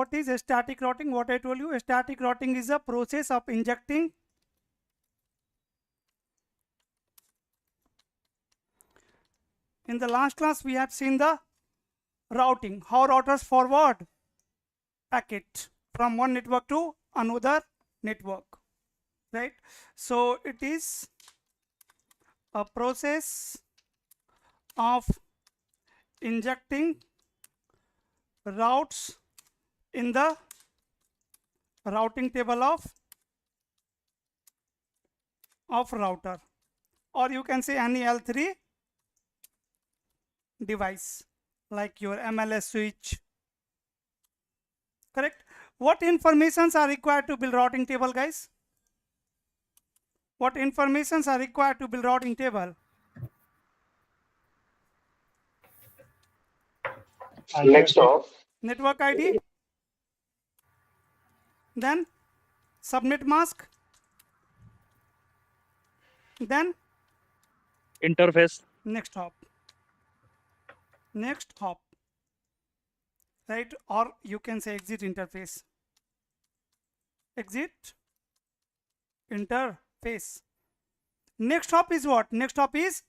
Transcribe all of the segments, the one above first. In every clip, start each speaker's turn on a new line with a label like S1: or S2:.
S1: what is a static routing? What I told you, a static routing is a process of injecting in the last class we have seen the routing, how routers forward packet from one network to another network, right? So it is a process of injecting routes in the routing table of router, or you can say any L3 device like your MLS switch, correct? What informations are required to build routing table, guys? What informations are required to build routing table?
S2: Next hop.
S1: Network ID, then subnet mask, then
S3: interface.
S1: next hop, right? Or you can say exit interface, Next hop is what? Next hop is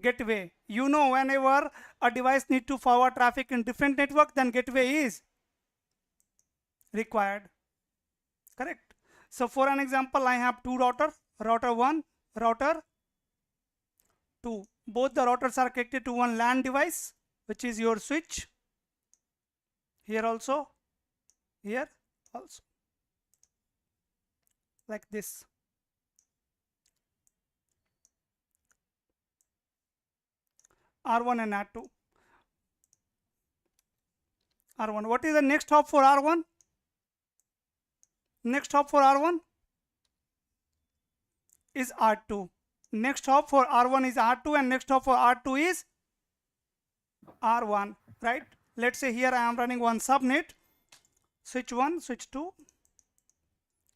S1: gateway. You know, whenever a device need to forward traffic in different network, then gateway is required, correct? So for an example, I have two router 1, router 2. Both the routers are connected to one LAN device, which is your switch. Here also, like this. R1 and R2. R1. What is the next hop for R1? Next hop for R1 is R2. Next hop for R1 is R2, and next hop for R2 is R1, right? Let's say here I am running one subnet, switch 1, switch 2.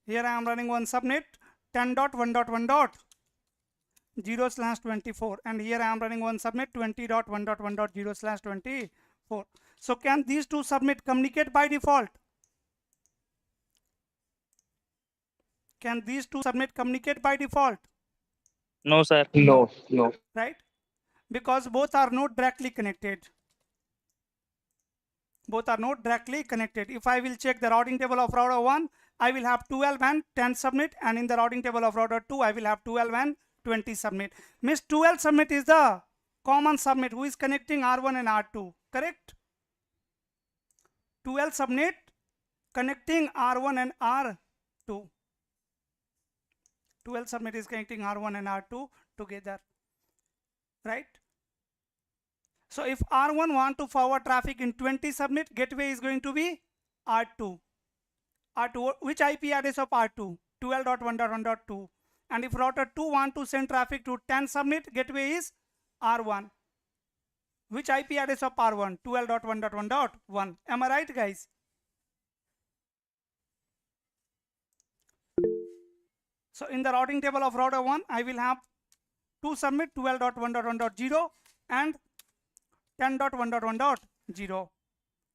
S1: Here I am running one subnet 10.1.1.0/24, and here I am running one subnet 20.1.1.0/24. So can these two subnet communicate by default? Can these two subnet communicate by default?
S3: No, sir.
S2: No.
S1: Right? Because both are not directly connected. If I will check the routing table of router 1, I will have 12 and 10 subnet, and in the routing table of router 2, I will have 12 and 20 subnet. Means 12 subnet is the common subnet who is connecting R1 and R2, correct? 12 subnet connecting R1 and R2. 12 subnet is connecting R1 and R2 together, right? So if R1 want to forward traffic in 20 subnet, gateway is going to be R2. Which IP address of R2? 12.1.1.2. And if router 2 want to send traffic to 10 subnet, gateway is R1. Which IP address of R1? 12.1.1.1. Am I right, guys? So in the routing table of router 1, I will have 2 subnet 12.1.1.0 and 10.1.1.0,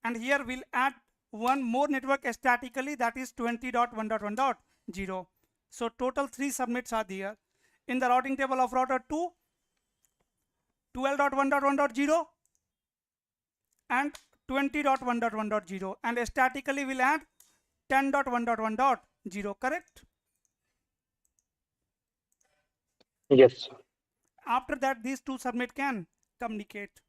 S1: and here we'll add one more network statically, that is 20.1.1.0. So total 3 subnets are there. In the routing table of router 2, 12.1.1.0 and 20.1.1.0, and statically we'll add 10.1.1.0, correct?
S2: Yes.
S1: After that, these two subnet can communicate,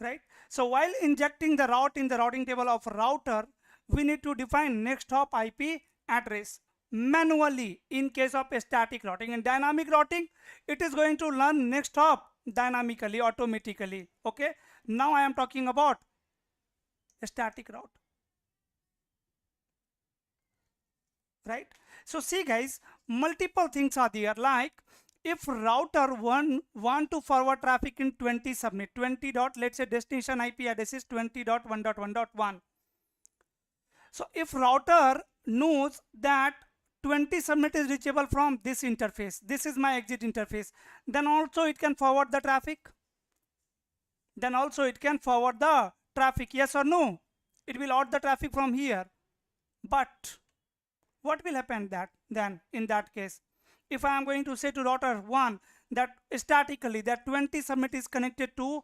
S1: right? So while injecting the route in the routing table of router, we need to define next hop IP address manually in case of a static routing. In dynamic routing, it is going to learn next hop dynamically, automatically. Okay, now I am talking about a static route, right? So see guys, multiple things are there, like if router 1 want to forward traffic in 20 subnet, 20 dot, let's say destination IP address is 20.1.1.1. So if router knows that 20 subnet is reachable from this interface, this is my exit interface, then also it can forward the traffic. Yes or no? it will route the traffic from here. But what will happen then in that case? If I am going to say to router 1 that statically that 20 subnet is connected to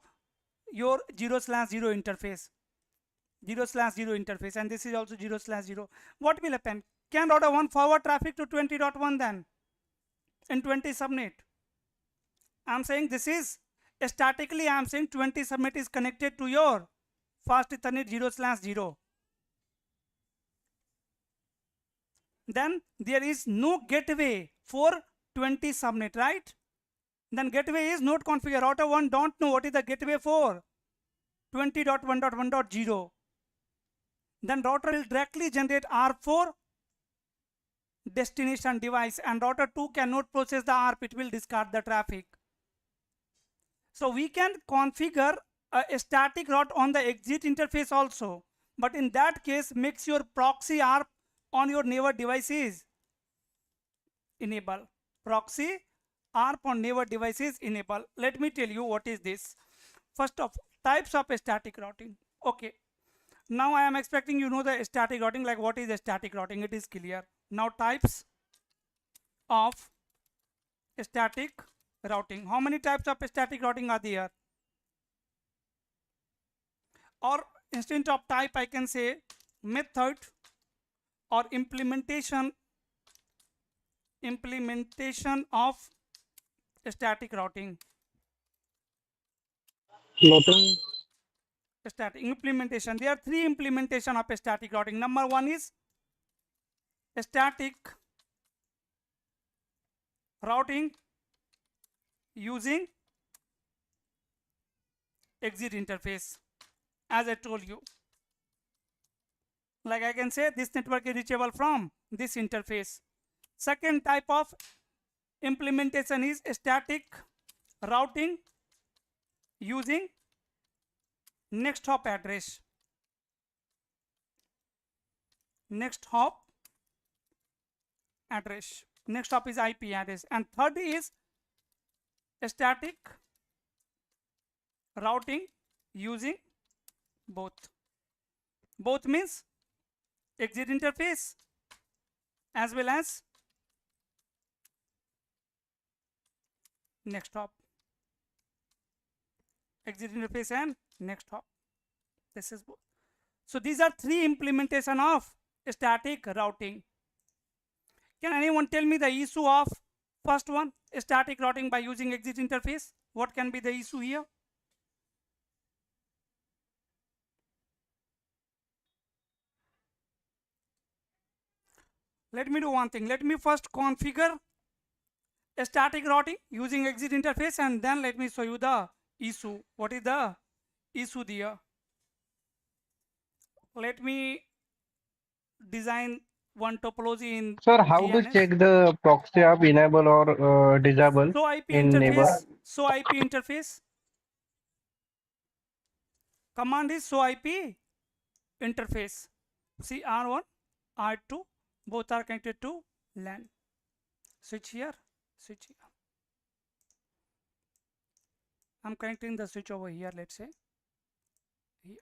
S1: your 0/0 interface, 0/0 interface, and this is also 0/0, what will happen? Can router 1 forward traffic to 20.1 then in 20 subnet? I'm saying this is statically, I'm saying 20 subnet is connected to your fast Ethernet 0/0. Then there is no gateway for 20 subnet, right? Then gateway is not configured. Router 1 don't know what is the gateway for 20.1.1.0. Then router will directly generate ARP4 destination device, and router 2 cannot process the ARP, it will discard the traffic. So we can configure a static route on the exit interface also, but in that case makes your proxy ARP on your neighbor devices enable. Proxy ARP on neighbor devices enable. Let me tell you what is this. First of types of static routing. Okay, now I am expecting you know the static routing, like what is static routing, it is clear. Now types of static routing. How many types of static routing are there? Or instead of type I can say method or implementation of static routing.
S2: Nothing.
S1: Static implementation. There are three implementation of static routing. Number one is static routing using exit interface. As I told you, like I can say this network is reachable from this interface. Second type of implementation is static routing using next hop address. Next hop address. Next hop is IP address. And third is static routing using both. Both means exit interface as well as next hop. Exit interface and next hop. This is both. So these are three implementation of static routing. Can anyone tell me the issue of first one, static routing by using exit interface? What can be the issue here? Let me do one thing. Let me first configure a static routing using exit interface, and then let me show you the issue. What is the issue there? Let me design one topology in
S2: Sir, how to
S1: GNS.
S2: check the proxy ARP enable or disable
S1: So IP
S2: in neighbor?
S1: interface. So IP interface. Command is show IP interface. See R1, R2, both are connected to LAN. Switch here, switch here. I'm connecting the switch over here, let's say here.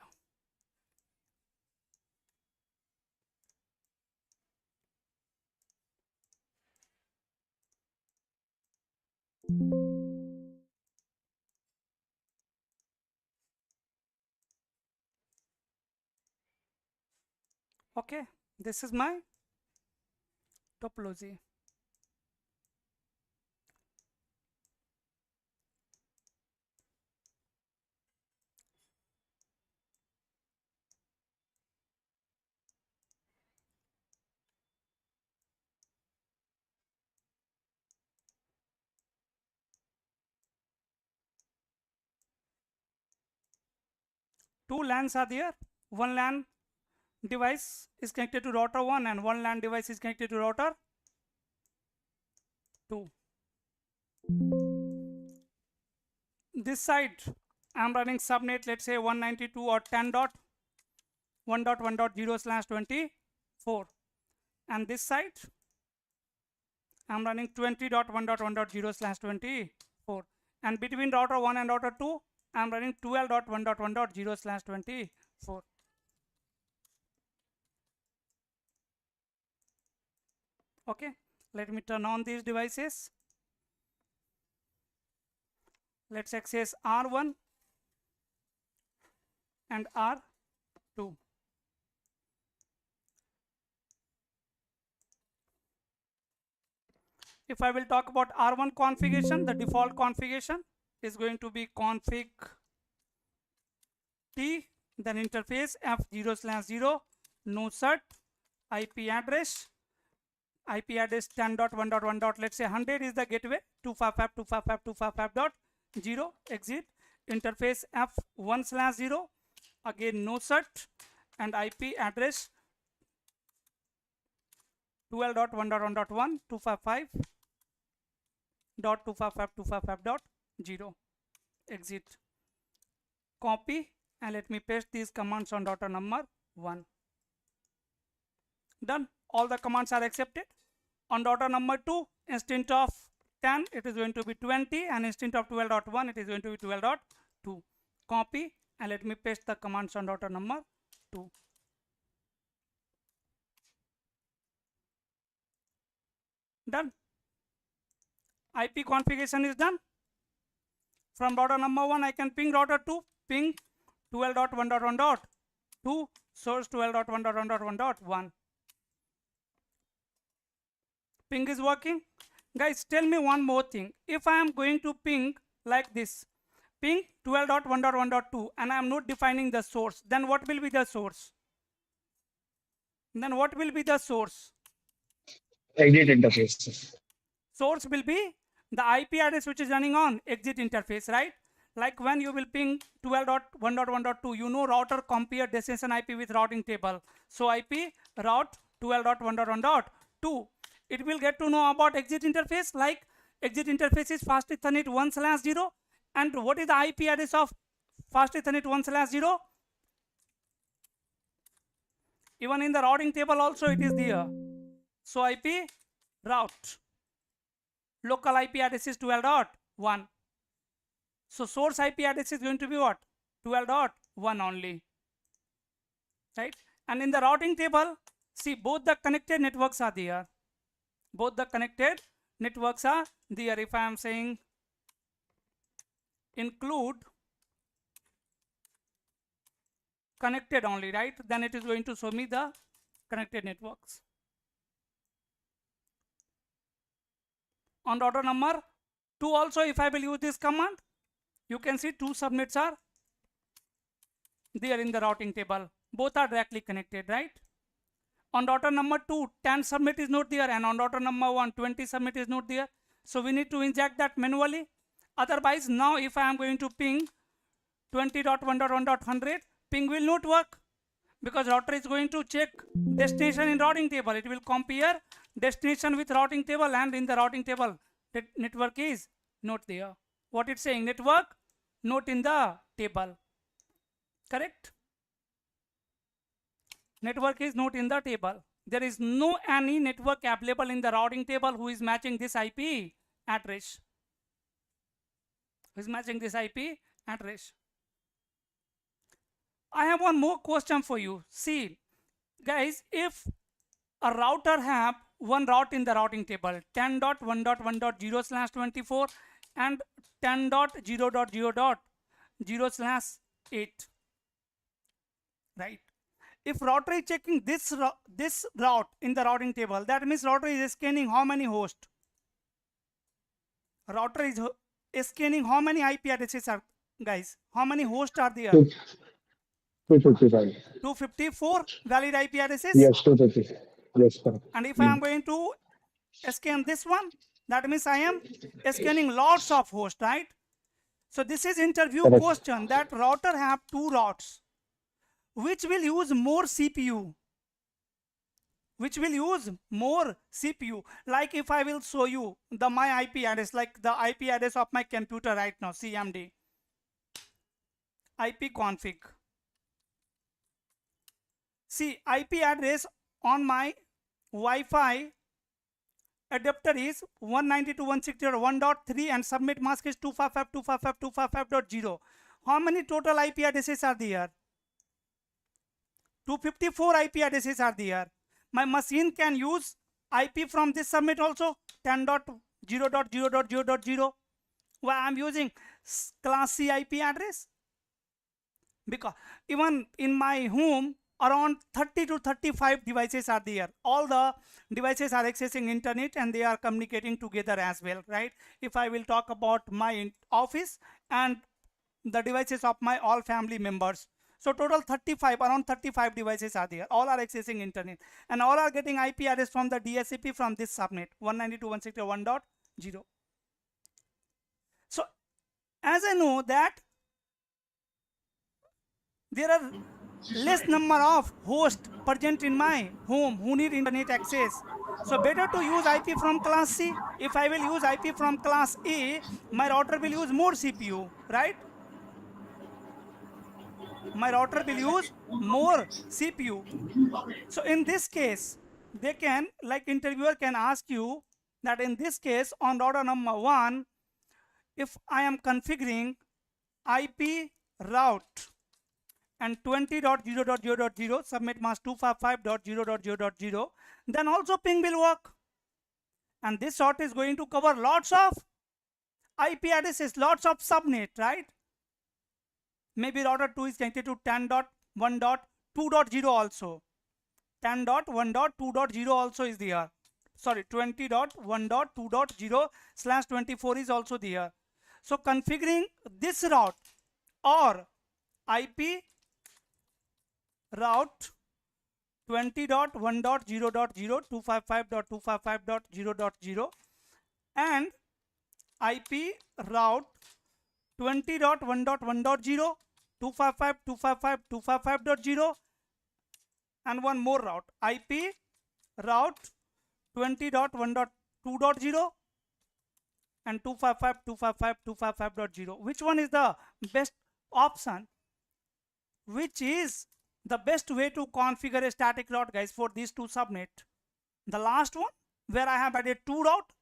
S1: Okay, this is my topology. Two LANs are there. One LAN device is connected to router 1 and one LAN device is connected to router 2. This side I'm running subnet, let's say 192 or 10.1.1.0/24, and this side I'm running 20.1.1.0/24, and between router 1 and router 2 I'm running 12.1.1.0/24. Okay, let me turn on these devices. Let's access R1 and R2. If I will talk about R1 configuration, the default configuration is going to be config T, then interface F0/0, no cert, IP address 10.1.1. Let's say 100 is the gateway, 255.255.255.0 exit, interface F1/0, again no cert, and IP address 12.1.1.1 255.255.255.0 exit. Copy and let me paste these commands on daughter number 1. Done. All the commands are accepted. On daughter number 2, instead of 10 it is going to be 20, and instead of 12.1 it is going to be 12.2. Copy and let me paste the commands on daughter number 2. Done. IP configuration is done. From router number 1 I can ping router 2, ping 12.1.1.2, source 12.1.1.1.1. Ping is working. Guys, tell me one more thing. If I am going to ping like this, ping 12.1.1.2, and I am not defining the source, then what will be the source? Then what will be the source?
S2: Exit interface.
S1: Source will be the IP address which is running on exit interface, right? Like when you will ping 12.1.1.2, you know router compare destination IP with routing table. So IP route 12.1.1.2. It will get to know about exit interface, like exit interface is fast Ethernet 1/0. And what is the IP address of fast Ethernet 1/0? Even in the routing table also it is there. So IP route local IP address is 12.1. So source IP address is going to be what? 12.1 only, right? And in the routing table, see, both the connected networks are there. Both the connected networks are there. If I am saying include connected only, right, then it is going to show me the connected networks. On router number 2 also, if I will use this command, you can see 2 subnets are there in the routing table. Both are directly connected, right? On router number 2, 10 subnet is not there, and on router number 1, 20 subnet is not there. So we need to inject that manually. Otherwise, now if I am going to ping 20.1.1.100, ping will not work, because router is going to check destination in routing table. It will compare destination with routing table, and in the routing table, the network is not there. What it's saying, network not in the table. Correct? Network is not in the table. There is no any network available in the routing table who is matching this IP address. Who is matching this IP address? I have one more question for you. See, guys, if a router have one route in the routing table, 10.1.1.0/24 and 10.0.0.0/8, right? If router is checking this route in the routing table, that means router is scanning how many hosts? Router is scanning how many IP addresses are, guys? How many hosts are there?
S2: 255.
S1: 254 valid IP addresses?
S2: Yes, 250. Yes, correct.
S1: And if I am going to scan this one, that means I am scanning lots of hosts, right? So this is interview
S2: Correct.
S1: question, that router have 2 routes. Which will use more CPU? Which will use more CPU? Like if I will show you my IP address, like the IP address of my computer right now, CMD, IP config. See, IP address on my Wi-Fi adapter is 192.168.1.3 and submit mask is 255.255.255.0. How many total IP addresses are there? 254 IP addresses are there. My machine can use IP from this subnet also 10.0.0.0.0. Why I'm using class C IP address? Because even in my home around 30 to 35 devices are there. All the devices are accessing internet and they are communicating together as well, right? If I will talk about my office and the devices of my all family members, so total 35, around 35 devices are there. All are accessing internet and all are getting IP address from the DSCP from this subnet 192.168.1.0. So as I know that there are less number of hosts present in my home who need internet access, so better to use IP from class C. If I will use IP from class A, my router will use more CPU, right? My router will use more CPU. So in this case, they can, like interviewer can ask you that in this case on router number 1, if I am configuring IP route and 20.0.0.0 subnet mask 255.0.0.0, then also ping will work. And this route is going to cover lots of IP addresses, lots of subnet, right? Maybe router 2 is connected to 10.1.2.0 also. 10.1.2.0 also is there. Sorry, 20.1.2.0/24 is also there. So configuring this route or IP route 20.1.0.0 255.255.0.0 and IP route 20.1.1.0 255.255.255.0 and one more route IP route 20.1.2.0 and 255.255.255.0. Which one is the best option? Which is the best way to configure a static route, guys, for these two subnet? The last one where I have added two route,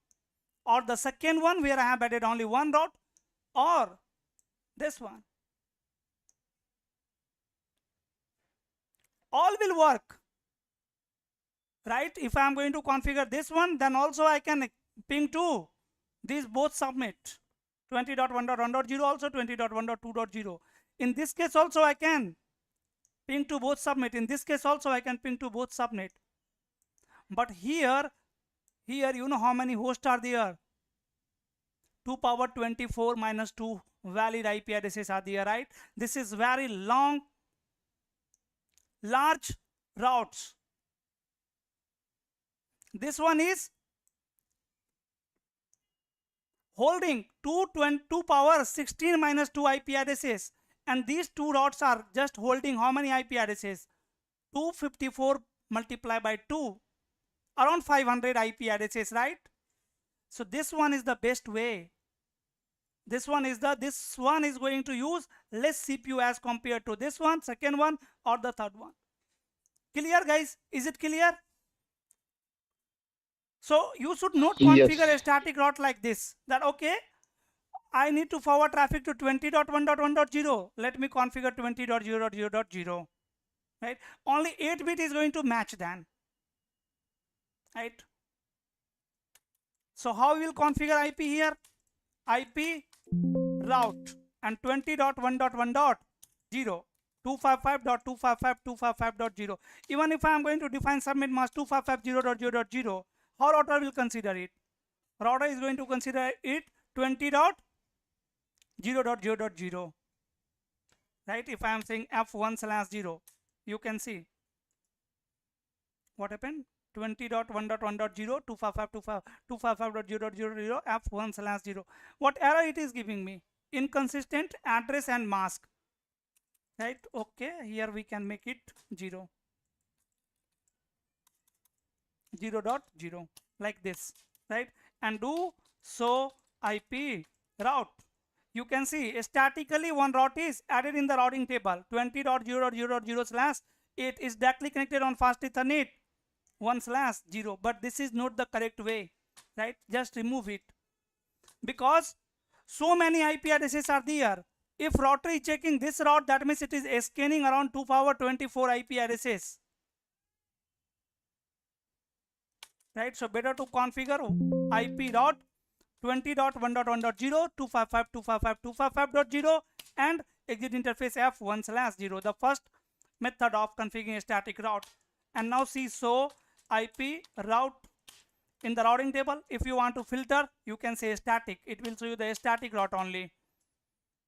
S1: or the second one where I have added only one route, or this one? All will work, right? If I am going to configure this one, then also I can ping to these both subnet 20.1.1.0 also 20.1.2.0. In this case also I can ping to both subnet. In this case also I can ping to both subnet. But here you know how many hosts are there? 2 power 24 minus 2 valid IP addresses are there, right? This is very long, large routes. This one is holding 2 power 16 minus 2 IP addresses, and these two routes are just holding how many IP addresses? 254 multiplied by 2, around 500 IP addresses, right? So this one is the best way. This one is going to use less CPU as compared to this one, second one, or the third one. Clear, guys? Is it clear? So you should not configure a static route like this, that okay, I need to forward traffic to 20.1.1.0. Let me configure 20.0.0.0. Right? Only 8 bit is going to match then. Right? So how we will configure IP here? IP route and 20.1.1.0 255.255.255.0. Even if I am going to define subnet mask 255.0.0.0, how router will consider it? Router is going to consider it 20.0.0.0. Right? If I am saying F1/0, you can see what happened. 20.1.1.0 255.255.0.0 F1/0. What error it is giving me? Inconsistent address and mask. Right? Okay, here we can make it 0. 0.0 like this, right? And do so IP route. You can see statically one route is added in the routing table 20.0.0.0/8 is directly connected on fast Ethernet 1/0, but this is not the correct way, right? Just remove it, because so many IP addresses are there. If router is checking this route, that means it is scanning around 2 power 24 IP addresses. right? So better to configure IP route 20.1.1.0 255.255.255.0 and exit interface f1/0, the first method of configuring a static route. And now see, so IP route in the routing table, if you want to filter, you can say static. It will show you the static route only,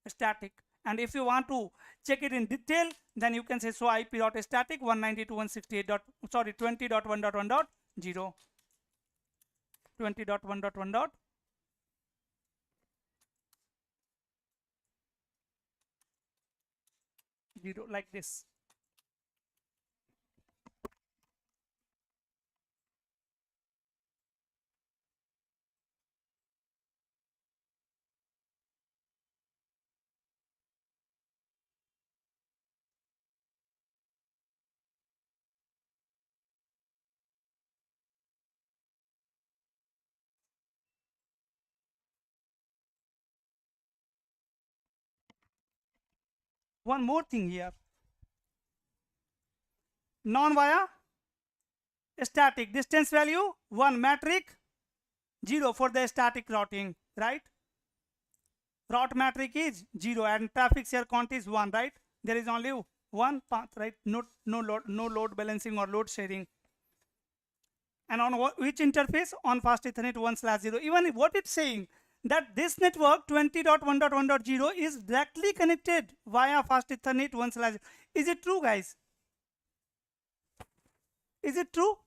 S1: static. And if you want to check it in detail, then you can say so IP route static 192.168. 20.1.1.0 20.1.1.0 like this. One more thing here, non via static, distance value 1, metric 0 for the static routing, right? Route metric is 0 and traffic share count is 1, right? There is only one path, right? No load balancing or load sharing. And on which interface? On fast Ethernet 1/0. Even what it's saying, that this network 20.1.1.0 is directly connected via fast Ethernet 1/0. Is it true, guys? Is it true?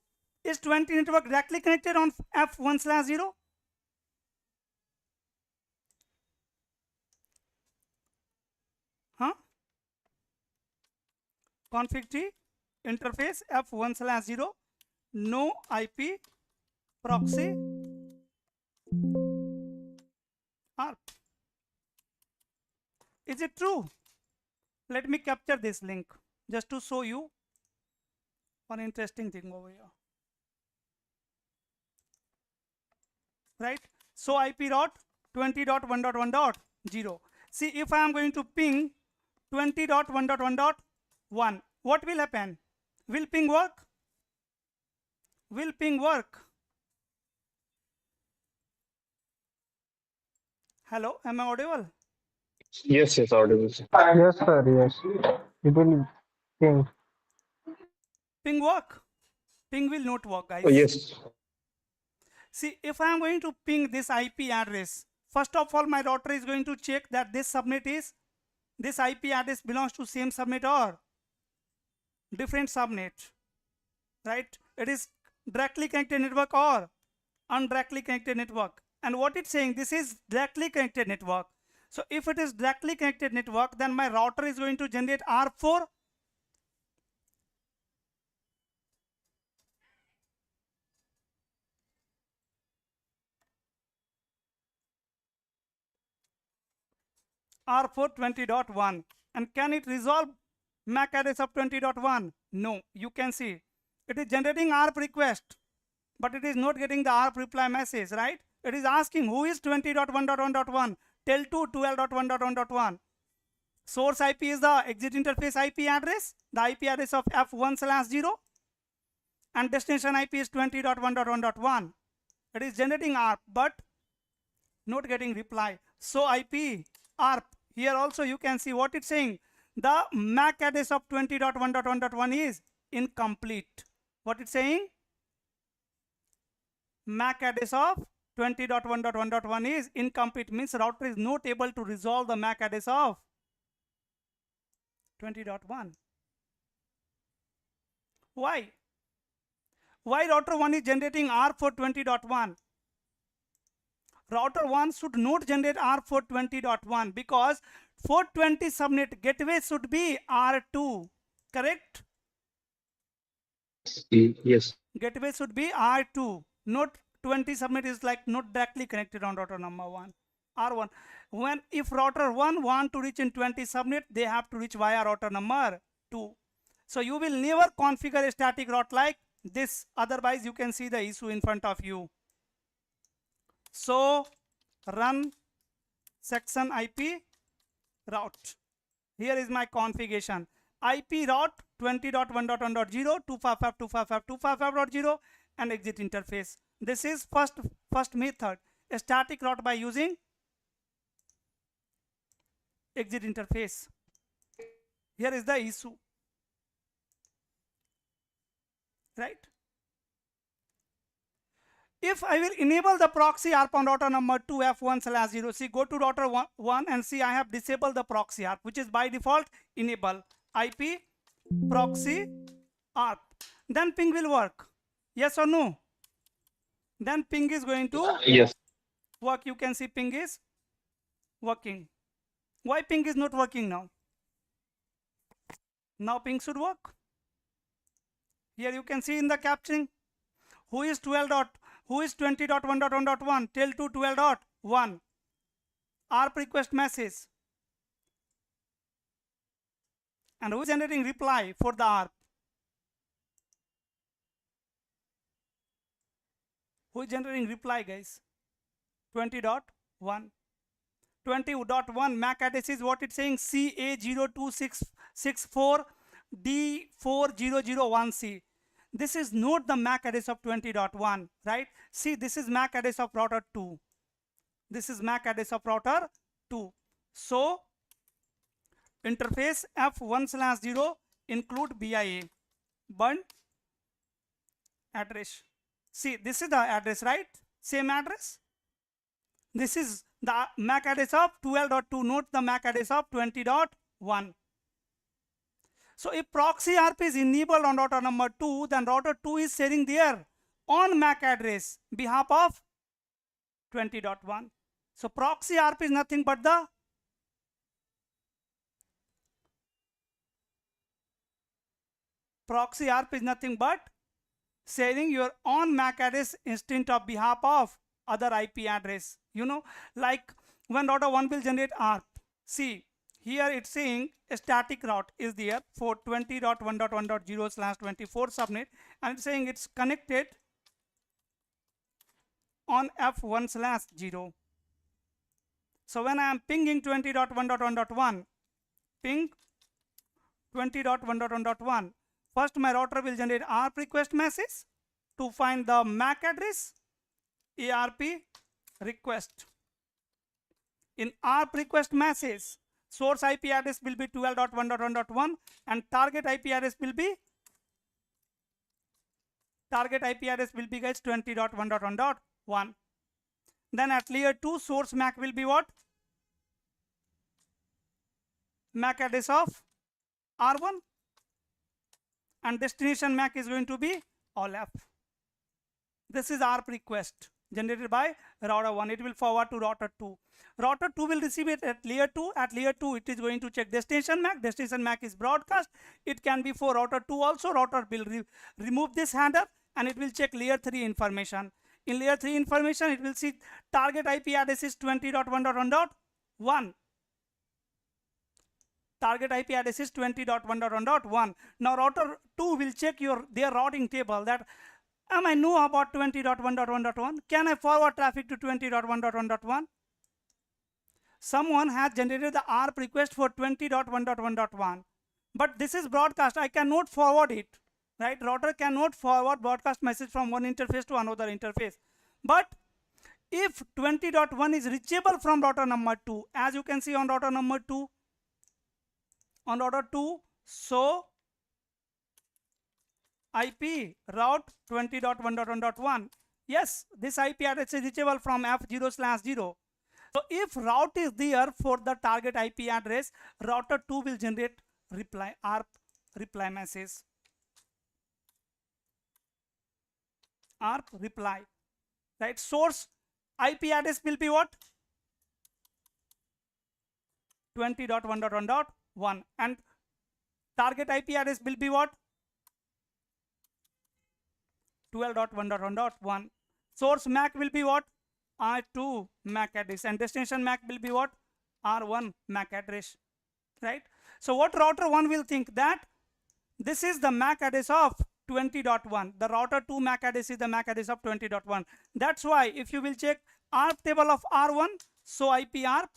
S1: Is 20 network directly connected on f1/0? Huh? Config tree interface f1/0, no IP, proxy ARP. Is it true? Let me capture this link just to show you one interesting thing over here, right? So IP route 20.1.1.0. See, if I am going to ping 20.1.1.1, what will happen? Will ping work? Will ping work? Hello, am I audible?
S2: Yes, yes, audible. Sir.
S4: Yes, sir. Yes. It will ping.
S1: Ping work? Ping will not work, guys.
S2: Oh, yes.
S1: See, if I am going to ping this IP address, first of all, my router is going to check that this subnet is, this IP address belongs to same subnet or different subnet, right? It is directly connected network or undirectly connected network. And what it's saying, this is directly connected network. So if it is directly connected network, then my router is going to generate R4. R4 20.1. And can it resolve MAC address of 20.1? No. You can see it is generating ARP request, but it is not getting the ARP reply message, right? It is asking who is 20.1.1.1, tell to 12.1.1.1. Source IP is the exit interface IP address, the IP address of f1/0, and destination IP is 20.1.1.1. It is generating ARP, but not getting reply. So IP ARP, here also you can see what it's saying. The MAC address of 20.1.1.1 is incomplete. What it's saying? MAC address of 20.1.1.1 is incomplete, means router is not able to resolve the MAC address of 20.1. Why? Why router 1 is generating R for 20.1? Router 1 should not generate R for 20.1 because 420 subnet gateway should be R2, correct?
S2: Yes.
S1: Gateway should be R2, not 20 subnet is like not directly connected on router number 1, R1. When if router 1 want to reach in 20 subnet, they have to reach via router number 2. So you will never configure a static route like this, otherwise you can see the issue in front of you. So run section IP route. Here is my configuration. IP route 20.1.1.0 255.255.255.0 and exit interface. This is first method, a static route by using exit interface. Here is the issue, right? If I will enable the proxy ARP on router number 2 F1/0, see, go to router 1 and see I have disabled the proxy ARP, which is by default enable IP proxy ARP. Then ping will work. Yes or no? Then ping is going to
S2: Yes.
S1: work. You can see ping is working. Why ping is not working now? Now ping should work. Here you can see in the captioning who is 20.1.1.1 tell to 12.1 ARP request message, and who is generating reply for the ARP? Who is generating reply, guys? 20.1. 20.1 MAC address is what it's saying, CA02664D4001C. This is not the MAC address of 20.1, right? See, this is MAC address of router 2. This is MAC address of router 2. So interface F1/0 include BIA, burn address. See, this is the address, right? Same address. This is the MAC address of 12.2, not the MAC address of 20.1. So if proxy ARP is enabled on router number 2, then router 2 is sharing their own MAC address behalf of 20.1. So proxy ARP is nothing but the sharing your own MAC address instead of behalf of other IP address. You know, like when router 1 will generate ARP. See, here it's saying a static route is there for 20.1.1.0/24 subnet, and it's saying it's connected on F1/0. So when I am pinging 20.1.1.1, ping 20.1.1.1, first my router will generate ARP request message to find the MAC address, ARP request. In ARP request message, source IP address will be 12.1.1.1 and target IP address will be guys 20.1.1.1. Then at layer 2, source MAC will be what? MAC address of R1, and destination MAC is going to be all F. This is ARP request generated by router 1. It will forward to router 2. Router 2 will receive it at layer 2. At layer 2, it is going to check destination MAC. Destination MAC is broadcast. It can be for router 2 also. Router will remove this header and it will check layer 3 information. In layer 3 information, it will see target IP address is 20.1.1.1. Target IP address is 20.1.1.1. Now router 2 will check their routing table that am I know about 20.1.1.1? Can I forward traffic to 20.1.1.1? Someone has generated the ARP request for 20.1.1.1, but this is broadcast. I cannot forward it, right? Router cannot forward broadcast message from one interface to another interface. But if 20.1 is reachable from router number 2, as you can see on router number 2, so IP route 20.1.1.1. Yes, this IP address is reachable from F0/0. So if route is there for the target IP address, router 2 will generate reply, ARP reply message. ARP reply, right? Source IP address will be what? 20.1.1.1, and target IP address will be what? 12.1.1.1. Source MAC will be what? R2 MAC address, and destination MAC will be what? R1 MAC address, right? So what router 1 will think that this is the MAC address of 20.1. The router 2 MAC address is the MAC address of 20.1. That's why if you will check ARP table of R1, so IP ARP,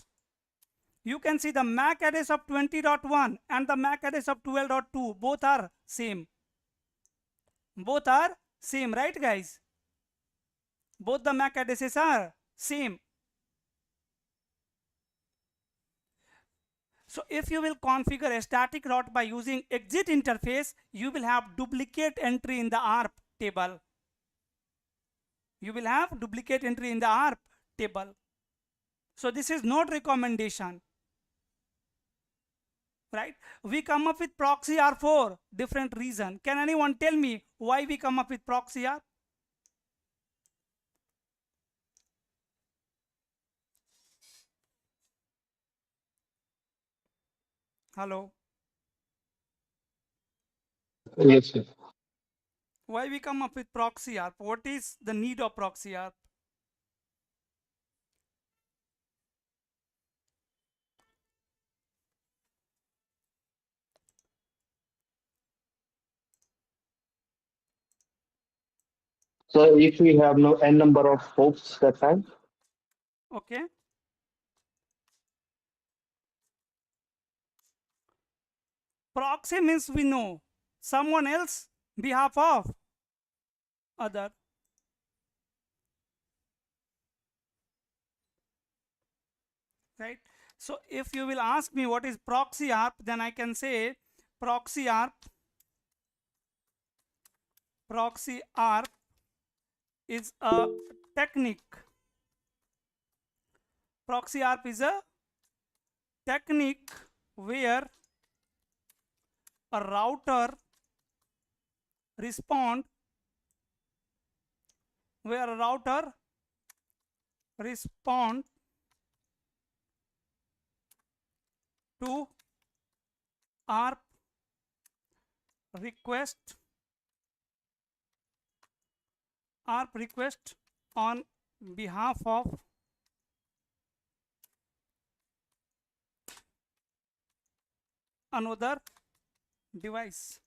S1: you can see the MAC address of 20.1 and the MAC address of 12.2, both are same. Both are Same, right guys? Both the MAC addresses are same. So if you will configure a static route by using exit interface, you will have duplicate entry in the ARP table. You will have duplicate entry in the ARP table. So this is not recommendation. Right? We come up with proxy ARP for different reason. Can anyone tell me why we come up with proxy ARP? Hello?
S2: Yes, yes.
S1: Why we come up with proxy ARP? What is the need of proxy ARP?
S2: So if we have no n number of hosts that time,
S1: Okay. Proxy means we know someone else behalf of other. Right? So if you will ask me what is proxy ARP, then I can say proxy ARP is a technique. Proxy ARP is a technique where a router respond to ARP request on behalf of another device.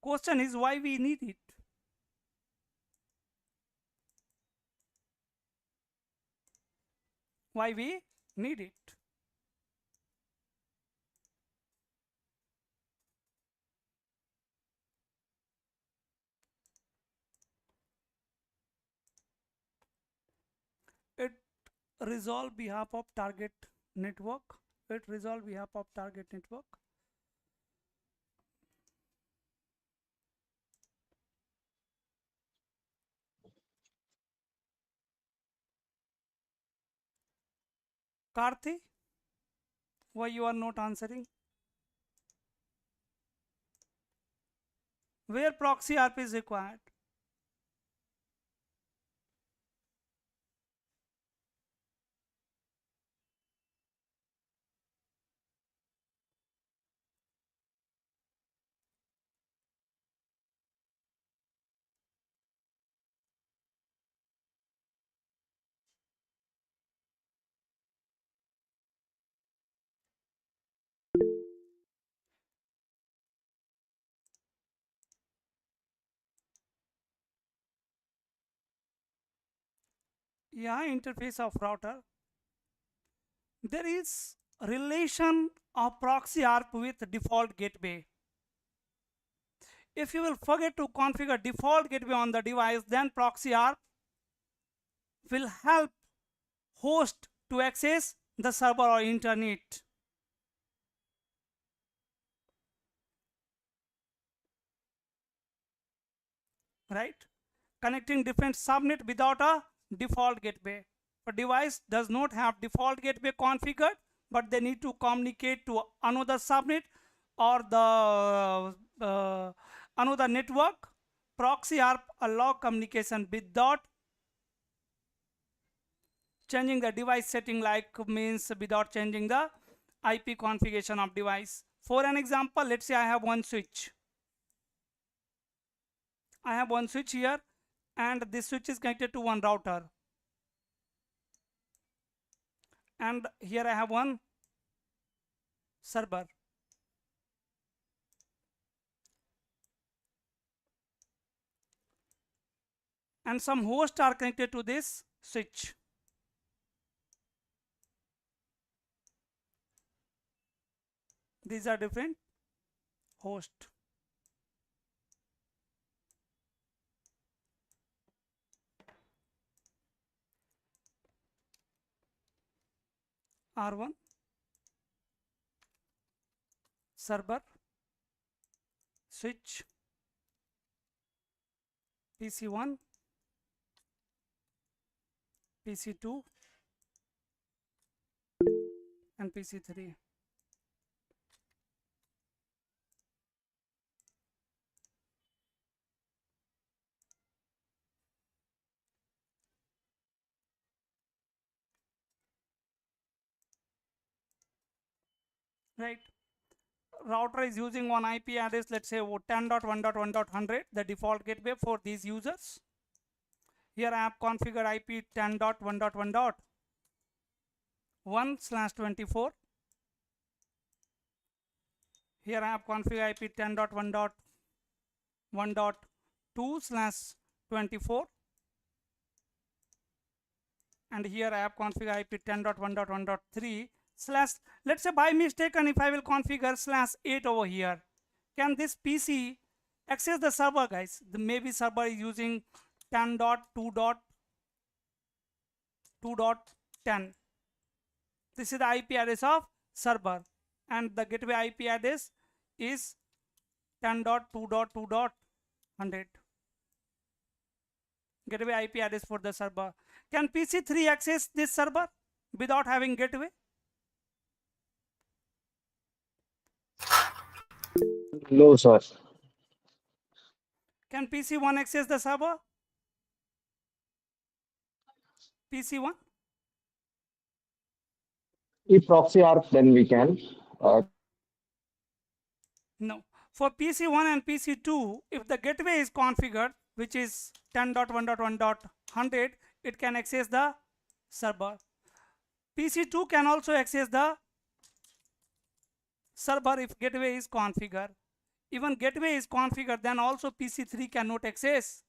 S1: Question is why we need it. Why we need it. It resolve behalf of target network. Karthi, why you are not answering? Where proxy ARP is required? Yeah, interface of router. There is relation of proxy ARP with default gateway. If you will forget to configure default gateway on the device, then proxy ARP will help host to access the server or internet. Right? Connecting different subnet without a default gateway. A device does not have default gateway configured, but they need to communicate to another subnet or the another network. Proxy ARP allow communication without changing the device setting, like means without changing the IP configuration of device. For an example, let's say I have one switch. I have one switch here, and this switch is connected to one router. And here I have one server. And some hosts are connected to this switch. These are different hosts. R1 server switch PC1 PC2 and PC3. Right, router is using one IP address, let's say 10.1.1.100, the default gateway for these users. Here I have configured IP 10.1.1.1/24. Here I have configured IP 10.1.1.2/24, and here I have configured IP 10.1.1.3 slash, let's say by mistake, and if I will configure /8 over here, can this PC access the server, guys? Maybe server is using 10.2.2.10. This is the IP address of server, and the gateway IP address is 10.2.2.100. Gateway IP address for the server. Can PC3 access this server without having gateway?
S2: No, sir.
S1: Can PC1 access the server? PC1?
S2: If proxy ARP, then we can.
S1: No. For PC1 and PC2, if the gateway is configured, which is 10.1.1.100, it can access the server. PC2 can also access the server if gateway is configured. Even gateway is configured, then also PC3 cannot access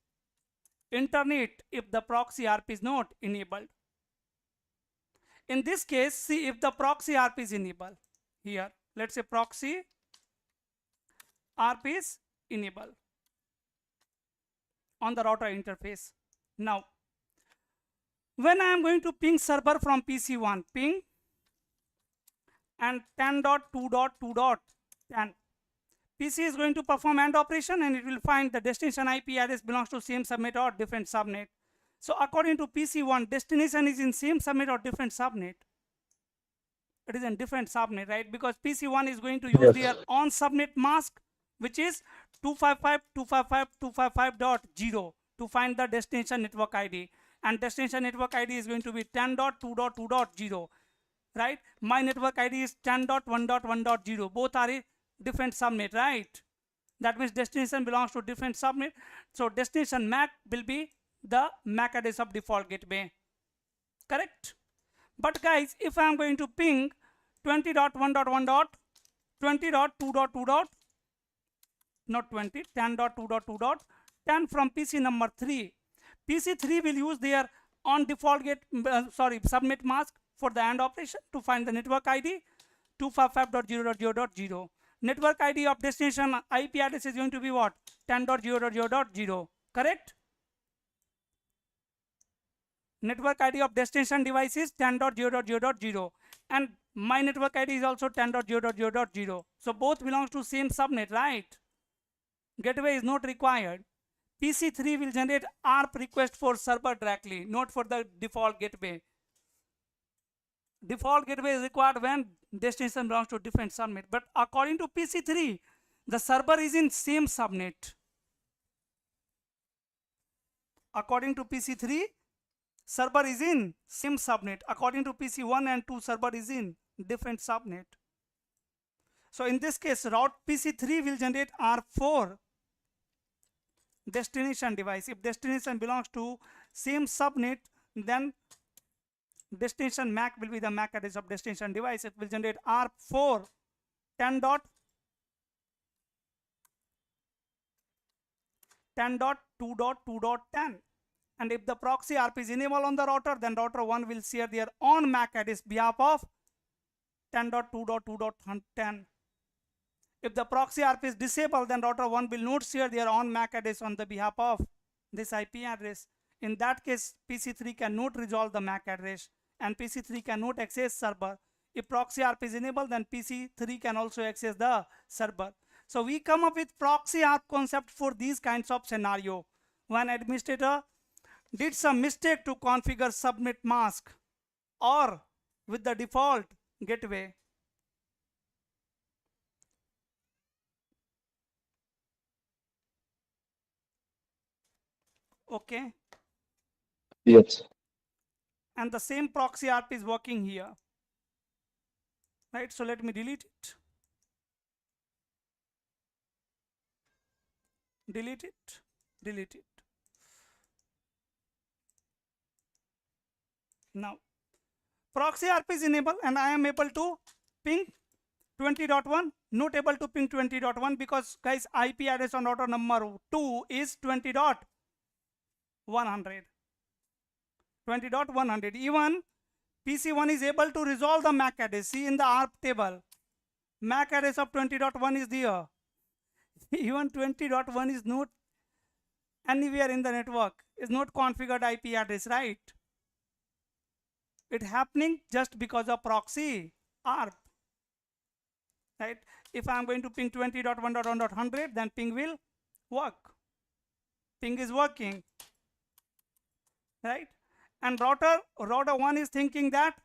S1: internet if the proxy ARP is not enabled. In this case, see if the proxy ARP is enabled. Here, let's say proxy ARP is enabled on the router interface. Now, when I am going to ping server from PC1, ping and 10.2.2.10, PC is going to perform AND operation, and it will find the destination IP address belongs to same subnet or different subnet. So according to PC1, destination is in same subnet or different subnet. It is in different subnet, right? Because PC1 is going to use their on subnet mask, which is 255.255.255.0 to find the destination network ID, and destination network ID is going to be 10.2.2.0, right? My network ID is 10.1.1.0. both are a different subnet, right? That means destination belongs to different subnet. So destination MAC will be the MAC address of default gateway, correct? But guys, if I am going to ping 20.1.1.20.2.2. not 20, 10.2.2.10 from PC number 3. PC3 will use their on default subnet mask for the AND operation to find the network ID 255.0.0.0. Network ID of destination IP address is going to be what? 10.0.0.0, correct? Network ID of destination device is 10.0.0.0, and my network ID is also 10.0.0.0. So both belongs to same subnet, right? Gateway is not required. PC3 will generate ARP request for server directly, not for the default gateway. Default gateway is required when destination belongs to different subnet. But according to PC3, the server is in same subnet. According to PC3, server is in same subnet. According to PC1 and 2, server is in different subnet. So in this case, route PC3 will generate ARP4 destination device. If destination belongs to same subnet, then destination MAC will be the MAC address of destination device. It will generate ARP4 10.2.2.10. And if the proxy ARP is enabled on the router, then router 1 will share their own MAC address behalf of 10.2.2.10. If the proxy ARP is disabled, then router 1 will not share their own MAC address on the behalf of this IP address. In that case, PC3 cannot resolve the MAC address, and PC3 cannot access server If proxy ARP is enabled, then PC3 can also access the server. So we come up with proxy ARP concept for these kinds of scenario. When administrator did some mistake to configure subnet mask or with the default gateway. Okay.
S2: Yes.
S1: And the same proxy ARP is working here. Right, so let me delete it. Delete it, delete it. Now, proxy ARP is enabled and I am able to ping 20.1, not able to ping 20.1 because guys IP address on router number 2 is 20.100. 20.100. Even PC1 is able to resolve the MAC address. See in the ARP table, MAC address of 20.1 is there. Even 20.1 is not anywhere in the network, is not configured IP address, right? It happening just because of proxy ARP, right? If I'm going to ping 20.1.1.100, then ping will work. Ping is working, right? And router 1 is thinking that,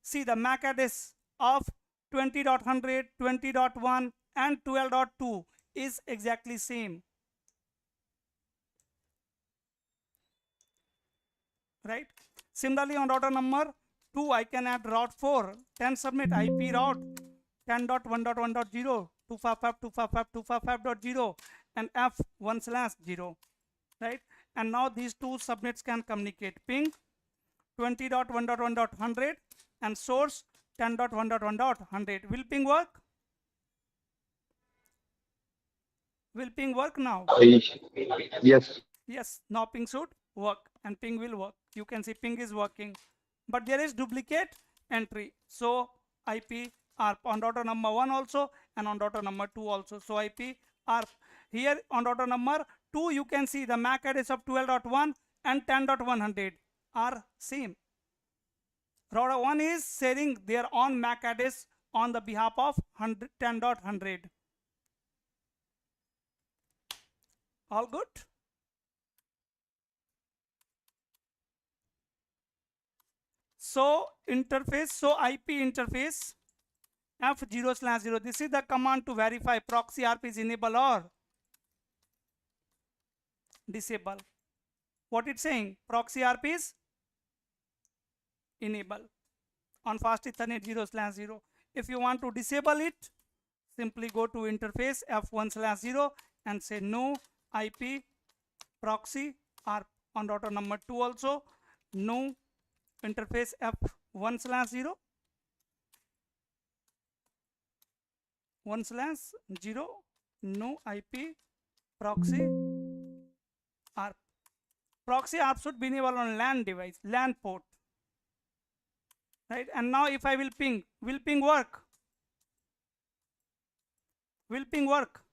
S1: see the MAC address of 20.100, 20.1 and 12.2 is exactly same, right? Similarly on router number 2 I can add route 4, 10 subnet IP route 10.1.1.0 255.255.255.0 and F1/0, right? And now these two subnets can communicate. Ping 20.1.1.100 and source 10.1.1.100. Will ping work? Will ping work now?
S2: Yes.
S1: Yes, now ping should work and ping will work. You can see ping is working, but there is duplicate entry. So IP ARP on router number 1 also and on router number 2 also. So IP ARP here on router number 2 you can see the MAC address of 12.1 and 10.100 are same. Router 1 is sharing their own MAC address on the behalf of 10.100. All good? So interface, so IP interface F0/0. This is the command to verify proxy ARP is enable or disable. What it's saying? Proxy ARP is enable on fast Ethernet 0/0. If you want to disable it, simply go to interface F1/0 and say no IP proxy ARP on router number 2 also, no interface F1/0 1/0 no IP proxy ARP. Proxy ARP should be enabled on LAN device, LAN port, right? And now if I will ping work? Will ping work?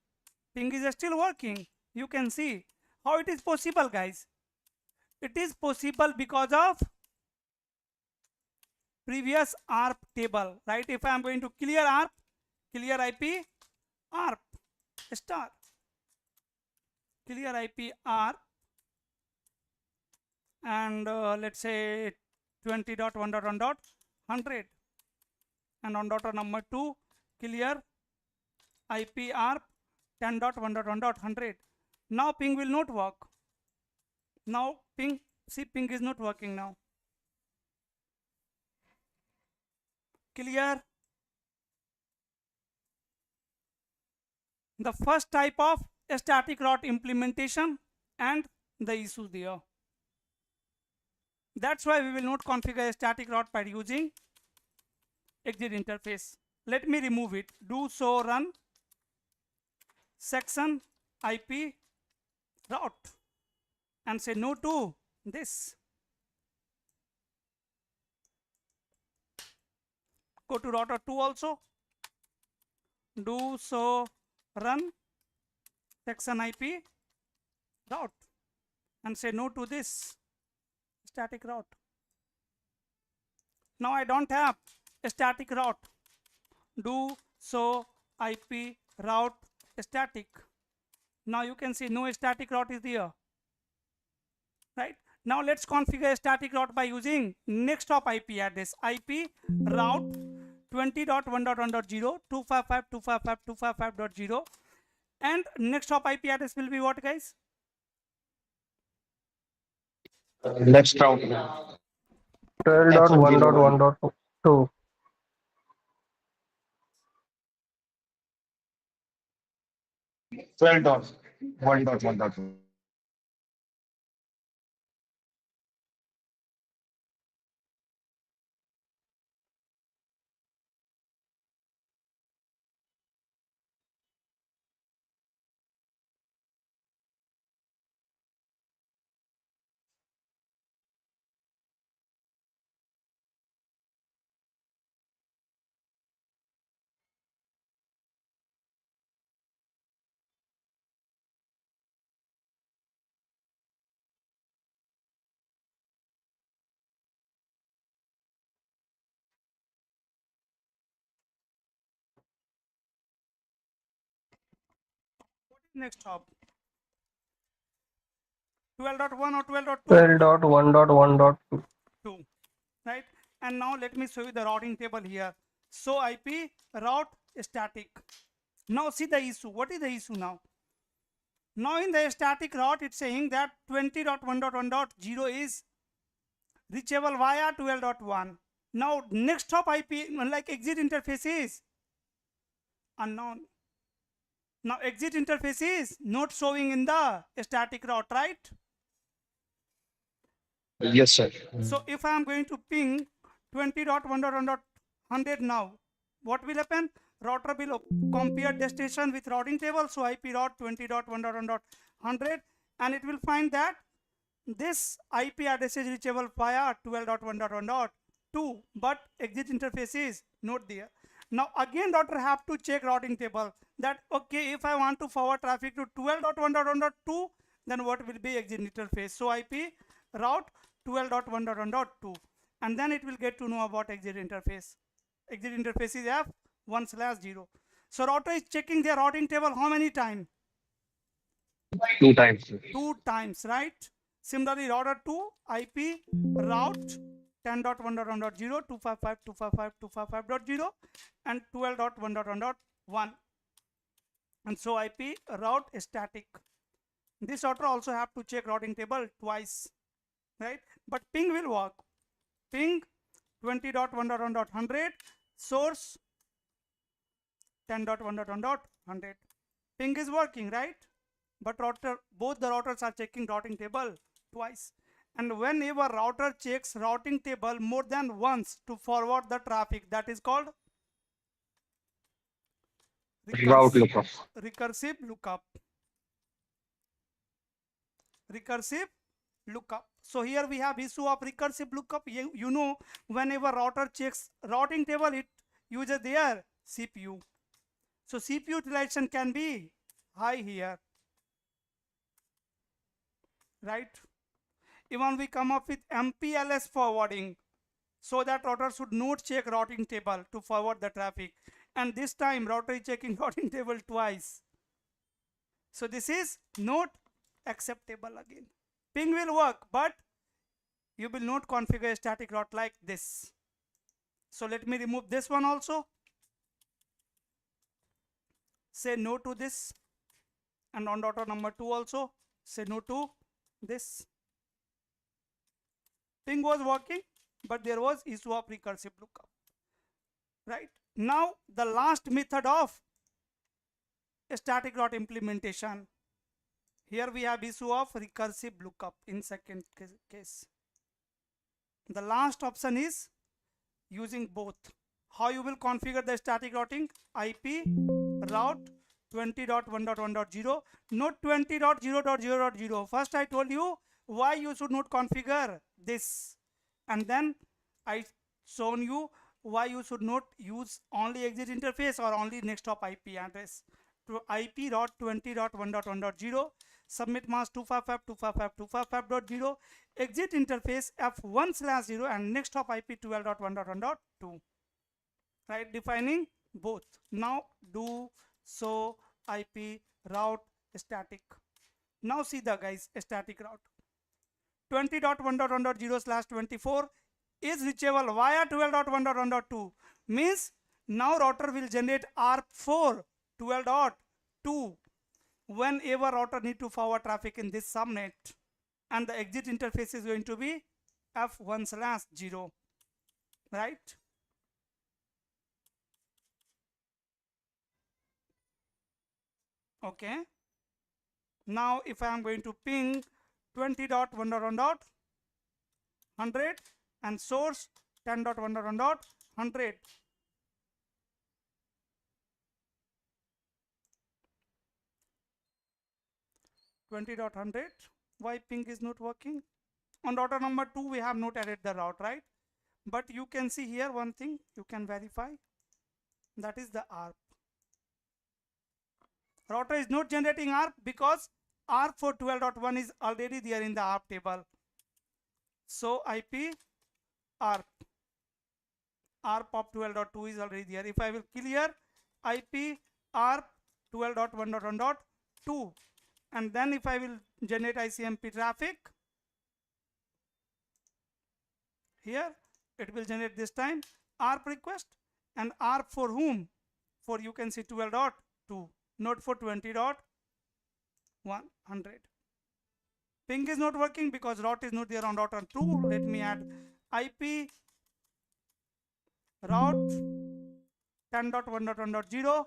S1: Ping is still working. You can see how it is possible, guys. It is possible because of previous ARP table, right? If I am going to clear ARP, clear IP ARP star, clear IP ARP, and let's say 20.1.1.100, and on router number 2 clear IP ARP 10.1.1.100. Now ping will not work. Now ping, see ping is not working now. Clear. The first type of static route implementation and the issues there. That's why we will not configure a static route by using exit interface. Let me remove it. Do so run section IP route and say no to this. Go to router 2 also. Do so run section IP route and say no to this static route. Now I don't have static route. Do so IP route static. Now you can see no static route is there, right? Now let's configure a static route by using next hop IP address. IP route 20.1.1.0 255.255.255.0, and next hop IP address will be what, guys?
S2: Next route.
S4: 12.1.1.2.
S2: 12.1.1.1.
S1: Next hop 12.1 or 12.2?
S4: 12.1.1.2.
S1: 2, right? And now let me show you the routing table here. So IP route static. Now see the issue. What is the issue now? Now in the static route it's saying that 20.1.1.0 is reachable via 12.1. Now next hop IP, like exit interface, is unknown. Now exit interface is not showing in the static route, right?
S2: Yes, sir.
S1: So if I am going to ping 20.1.1.100 now, what will happen? Router will compare destination with routing table. So IP route 20.1.1.100, and it will find that this IP address is reachable via 12.1.1.2, but exit interface is not there. Now again router have to check routing table that okay, if I want to forward traffic to 12.1.1.2, then what will be exit interface? So IP route 12.1.1.2, and then it will get to know about exit interface. Exit interface is F1/0. So router is checking their routing table how many times?
S2: 2 times.
S1: 2 times, right? Similarly, router 2 IP route 10.1.1.0 255.255.255.0 and 12.1.1.1, and so IP route static. This router also have to check routing table twice, right? But ping will work. Ping 20.1.1.100, source 10.1.1.100. Ping is working, right? But both the routers are checking routing table twice. And whenever router checks routing table more than once to forward the traffic, that is called
S2: Route lookup.
S1: recursive lookup. Recursive lookup. So here we have issue of recursive lookup. You know, whenever router checks routing table, it uses their CPU. So CPU utilization can be high here, right? Even we come up with MPLS forwarding, so that router should not check routing table to forward the traffic, and this time router is checking routing table twice. So this is not acceptable again. Ping will work, but you will not configure a static route like this. So let me remove this one also. Say no to this, and on router number 2 also say no to this. Ping was working, but there was issue of recursive lookup, right? Now the last method of static route implementation. Here we have issue of recursive lookup in second case. The last option is using both. How you will configure the static routing? IP route 20.1.1.0, not 20.0.0.0. First I told you why you should not configure this, and then I shown you why you should not use only exit interface or only next hop IP address. To IP route 20.1.1.0, submit mask 255.255.255.0, exit interface F1/0, and next hop IP 12.1.1.2. right? Defining both. Now do so IP route static. Now see the guys static route. 20.1.1.0/24 is reachable via 12.1.1.2 means now router will generate ARP4 12.2 whenever router need to forward traffic in this subnet, and the exit interface is going to be F1/0, right? Okay. Now if I am going to ping 20.1.1.100 and source 10.1.1.100, why ping is not working? On router number 2 we have not added the route, right? But you can see here one thing you can verify, that is the ARP. Router is not generating ARP because ARP for 12.1 is already there in the ARP table. So IP ARP of 12.2 is already there. If I will clear IP ARP 12.1.1.2 and then if I will generate ICMP traffic, here it will generate this time ARP request, and ARP for whom? For you can see 12.2, not for 20.100. Ping is not working because route is not there on router 2. Let me add IP route 10.1.1.0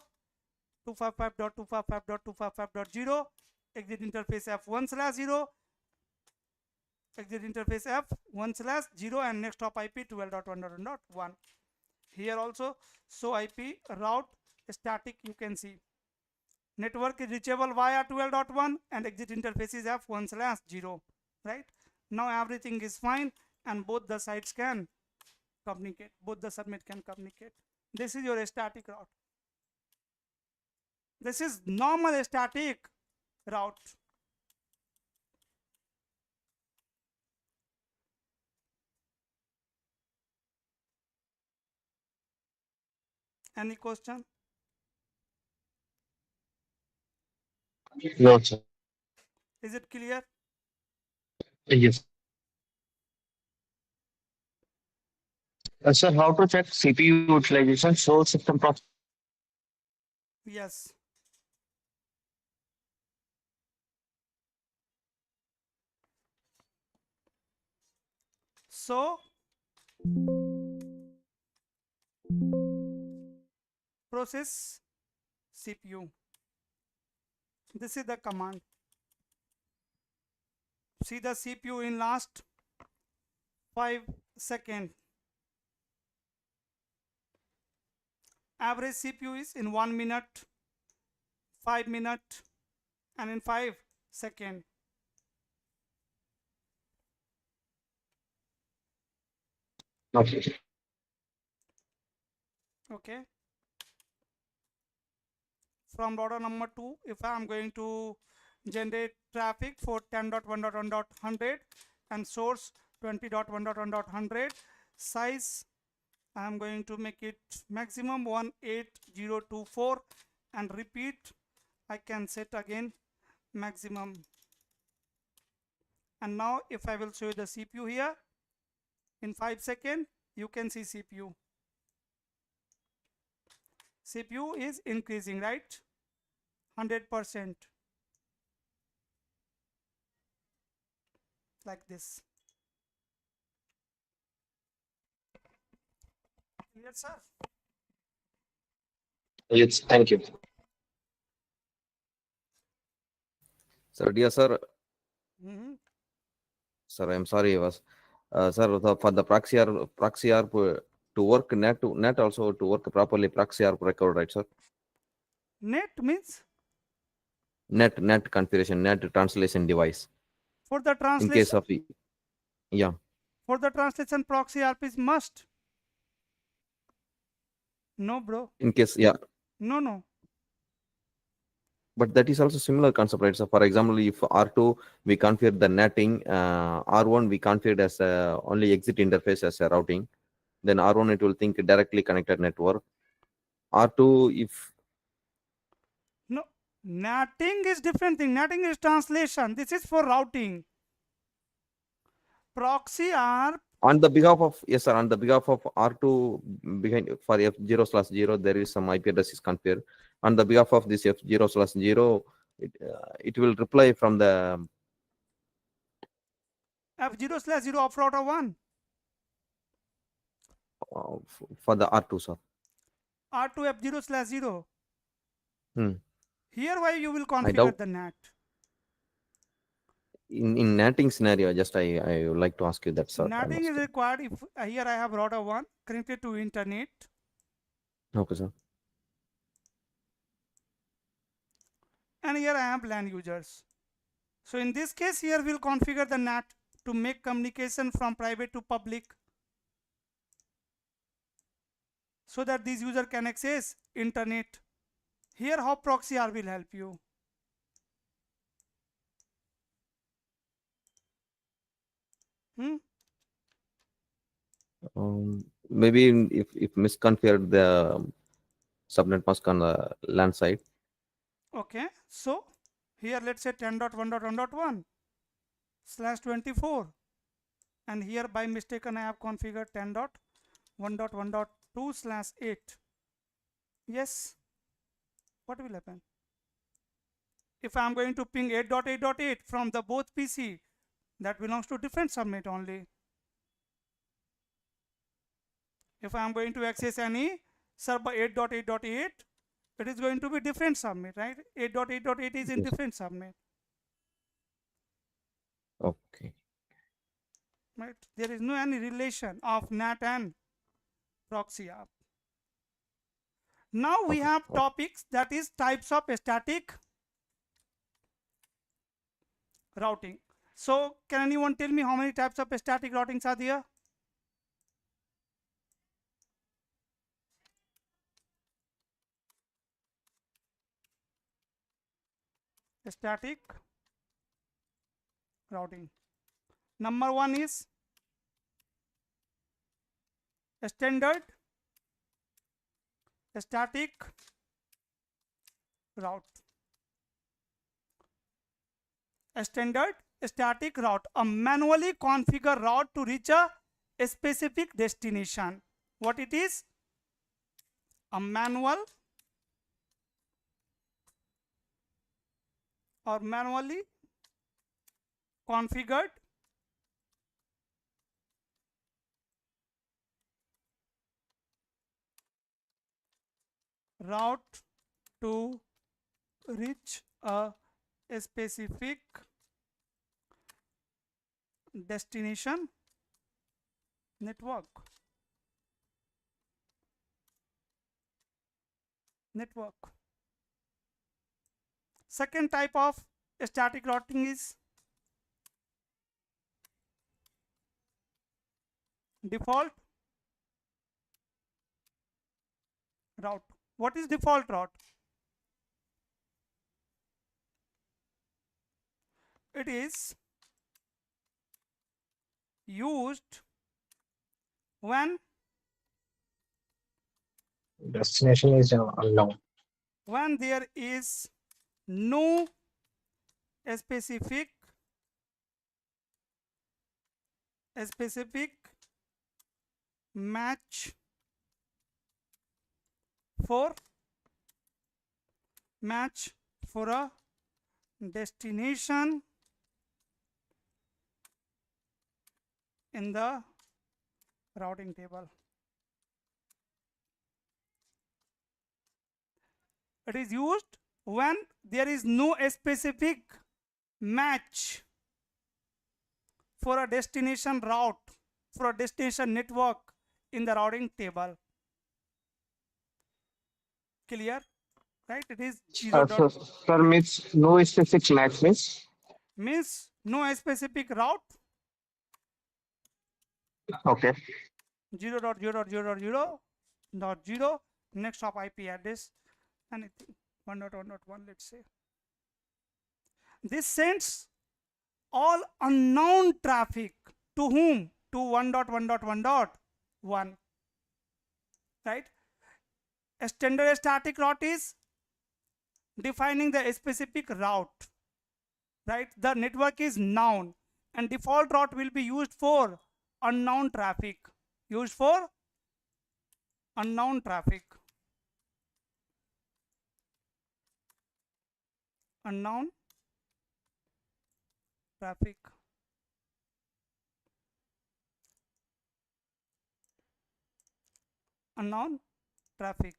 S1: 255.255.255.0 exit interface F1/0 exit interface F1/0 and next hop IP 12.1.1. Here also so IP route static, you can see network is reachable via 12.1 and exit interface is F1/0, right? Now everything is fine and both the sides can communicate, both the subnet can communicate. This is your static route. This is normal static route. Any question?
S2: No, sir.
S1: Is it clear?
S2: Yes. Sir, how to check CPU utilization? So system proxy.
S1: Yes. So process CPU. This is the command. See the CPU in last 5 seconds. Average CPU is in 1 minute, 5 minutes, and in 5 seconds.
S2: Okay.
S1: Okay. From router number 2, if I am going to generate traffic for 10.1.1.100 and source 20.1.1.100, size I am going to make it maximum 18024 and repeat I can set again maximum. And now if I will show you the CPU here in 5 seconds, you can see CPU is increasing, right? 100% like this. Clear, sir?
S2: Yes, thank you.
S5: Sir, dear sir,
S1: Mm-hmm.
S5: sir, I'm sorry, sir, for the Proxy ARP to work net also to work properly, Proxy ARP record, right, sir?
S1: Net means
S5: Net configuration, net translation device.
S1: for the
S5: In
S1: translation.
S5: case of yeah.
S1: For the translation, Proxy ARP is must. No, bro.
S5: In case, yeah.
S1: No.
S5: But that is also similar concept, right? So, for example, if R2 we configure the netting, R1 we configured as only exit interface as a routing. then R1 it will think directly connected network. R2 if
S1: No, NATing is different thing. NATing is translation. This is for routing. Proxy ARP.
S5: on the behalf of yes sir on the behalf of R2 behind for F0/0 there is some IP address is configured. On the behalf of this F0/0 it will reply from the
S1: F0/0 of router 1.
S5: for the R2 sir.
S1: R2 F0/0.
S5: Hmm.
S1: Here why you will configure
S5: doubt-
S1: the NAT.
S5: In NATing scenario, just I would like to ask you that, sir.
S1: NATing is required if here I have router 1 connected to internet.
S5: Okay, sir.
S1: And here I have LAN users. So in this case, here we'll configure the NAT to make communication from private to public, so that this user can access internet. Here how Proxy ARP will help you.
S5: Maybe if misconfigured the subnet mask on the LAN side.
S1: Okay, so here let's say 10.1.1.1/24, and here by mistaken I have configured 10.1.1.2/8. Yes, what will happen if I am going to ping 8.8.8 from the both PC? That belongs to different subnet only. If I am going to access any server 8.8.8, it is going to be different subnet, right? 8.8.8 is in
S5: Yes.
S1: different subnet,
S5: Okay.
S1: right? There is no any relation of NAT and Proxy ARP. Now we
S5: Okay,
S1: have
S5: okay.
S1: topics, that is types of static routing. So can anyone tell me how many types of static routings are there? Static routing. Number 1 is standard static route. A standard static route, a manually configured route to reach a specific destination. What it is? A manual or manually configured route to reach a specific destination network. Second type of static routing is default route. What is default route? It is used when
S4: Destination is unknown.
S1: there is no specific match for a destination in the routing table. It is used when there is no specific match for a destination route, for a destination network in the routing table. Clear? Right? It is 0.
S2: So, sir, means no specific match
S1: means no specific route.
S2: Okay.
S1: 0.0.0.0.0 next of IP address, anything 1.1.1, let's say. This sends all unknown traffic to whom? To 1.1.1.1. right? A standard static route is defining the specific route, right? The network is noun and default route will be used for unknown traffic, used for unknown traffic, unknown traffic. Unknown traffic,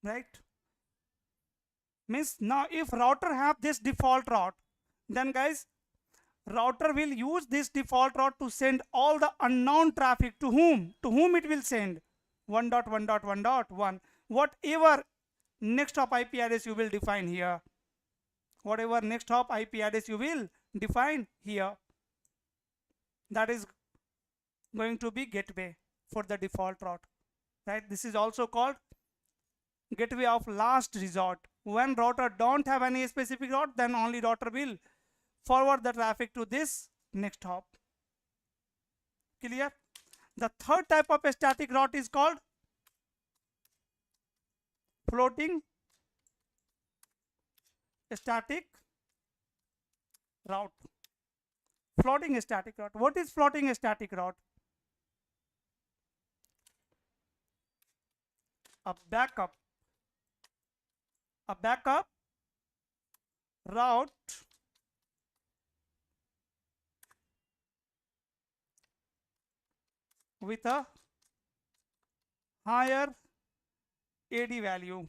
S1: right? Means now if router have this default route, then guys, router will use this default route to send all the unknown traffic to whom? To whom it will send? 1.1.1.1. Whatever next hop IP address you will define here. Whatever next hop IP address you will define here. That is going to be gateway for the default route, right? This is also called gateway of last resort. When router don't have any specific route, then only router will forward the traffic to this next hop. Clear? The third type of a static route is called floating static route. Floating static route. What is floating static route? A backup route with a higher AD value.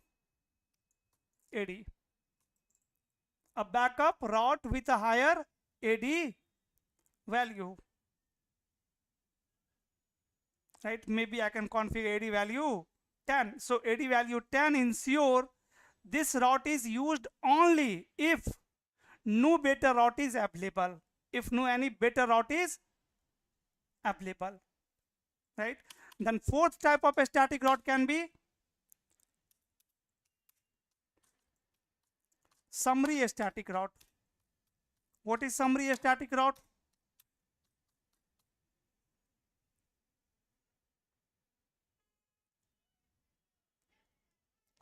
S1: AD. A backup route with a higher AD value. Right? Maybe I can configure AD value 10. So AD value 10 ensure this route is used only if no better route is available. If no any better route is available. Right? Then fourth type of a static route can be summary static route. What is summary static route?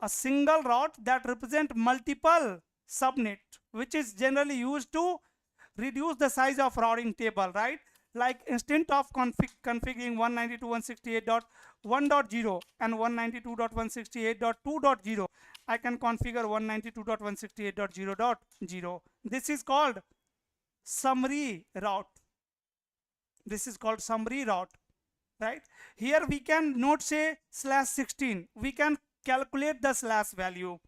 S1: A single route that represents multiple subnet, which is generally used to reduce the size of routing table, right? Like instead of configuring 192.168.1.0 and 192.168.2.0, I can configure 192.168.0.0. This is called summary route. This is called summary route, right? Here we can not say /16. We can calculate the slash value.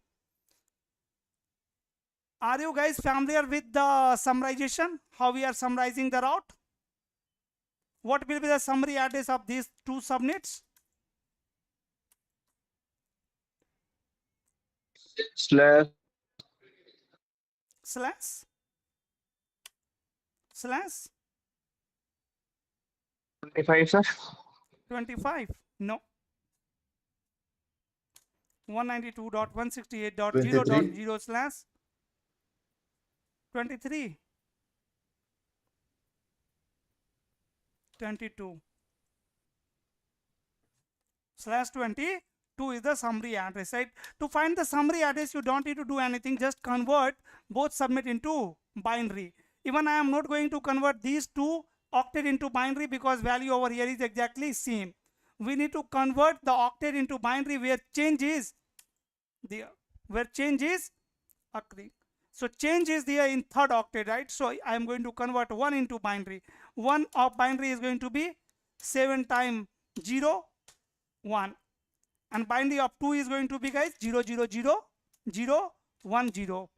S1: Are you guys familiar with the summarization? How we are summarizing the route? What will be the summary address of these two subnets?
S2: Slash 25, sir.
S1: 25. No. 192.168.0.0 slash 23. 22 slash 22 is the summary address, right? To find the summary address, you don't need to do anything. Just convert both subnet into binary. Even I am not going to convert these two octet into binary because value over here is exactly same. We need to convert the octet into binary where change is there, where change is occurring. So change is there in third octet, right? So I am going to convert 1 into binary. 1 of binary is going to be 7 times 0, 1. And binary of 2 is going to be, guys, 0, 0, 0, 0, 1, 0.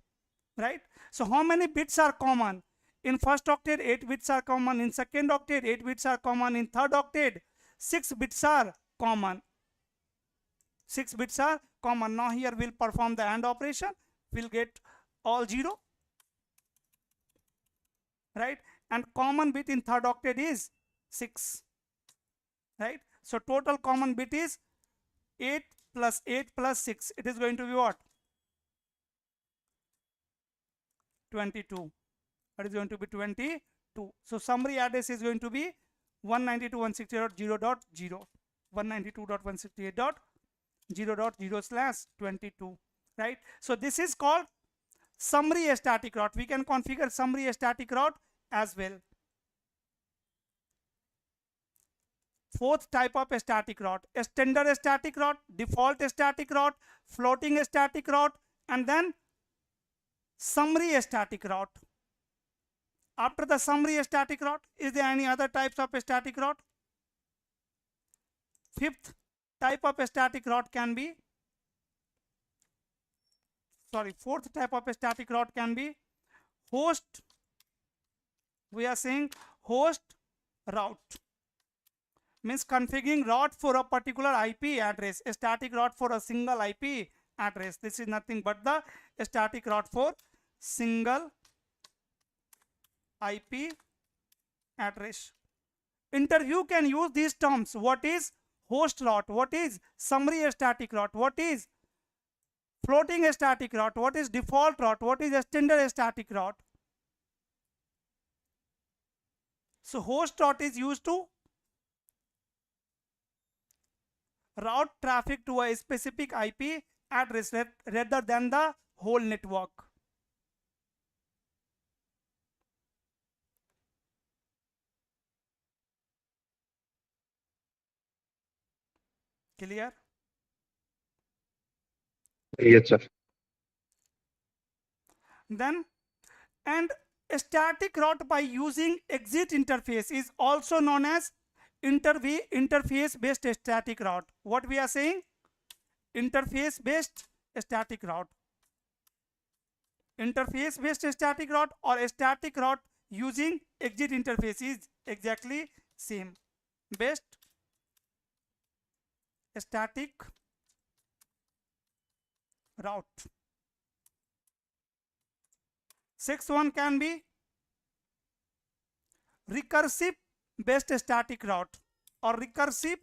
S1: Right? So how many bits are common? In first octet, 8 bits are common. In second octet, 8 bits are common. In third octet, 6 bits are common. 6 bits are common. Now here we'll perform the AND operation. We'll get all 0. Right? And common bit in third octet is 6. Right? So total common bit is 8 plus 8 plus 6. It is going to be what? 22. That is going to be 22. So summary address is going to be 192.168.0.0. 192.168.0.0/22, right? So this is called summary static route. We can configure summary static route as well. Fourth type of static route: a standard static route, default static route, floating static route, and then summary static route. After the summary static route, is there any other types of static route? Fifth type of static route can be, fourth type of static route can be host. We are saying host route means configuring route for a particular IP address, a static route for a single IP address. This is nothing but the static route for single IP address. Interview can use these terms. What is host route? What is summary static route? What is floating static route? What is default route? What is a standard static route? So host route is used to route traffic to a specific IP address rather than the whole network. Clear?
S2: Yes, sir.
S1: Then, and a static route by using exit interface is also known as interface based static route. What we are saying? Interface based static route. Interface based static route or a static route using exit interface is exactly same. Based static route. Sixth one can be recursive based static route or recursive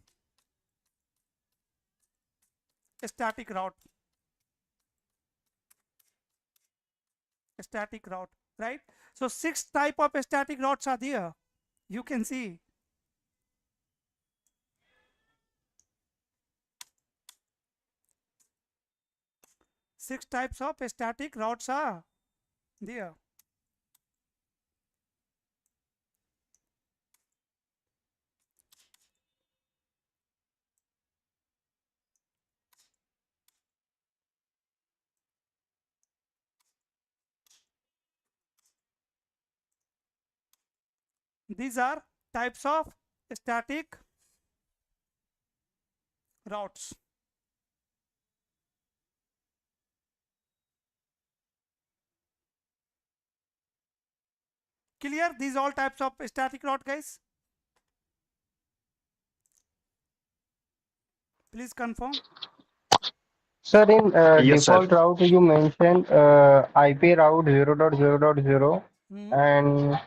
S1: static route. Static route, right? So 6 type of static routes are there. You can see. Six types of static routes are there. These are types of static routes. Clear? These all types of static route, guys. Please confirm.
S6: Sir, in
S2: Yes, sir.
S6: default route, you mentioned IP route 0.0.0 and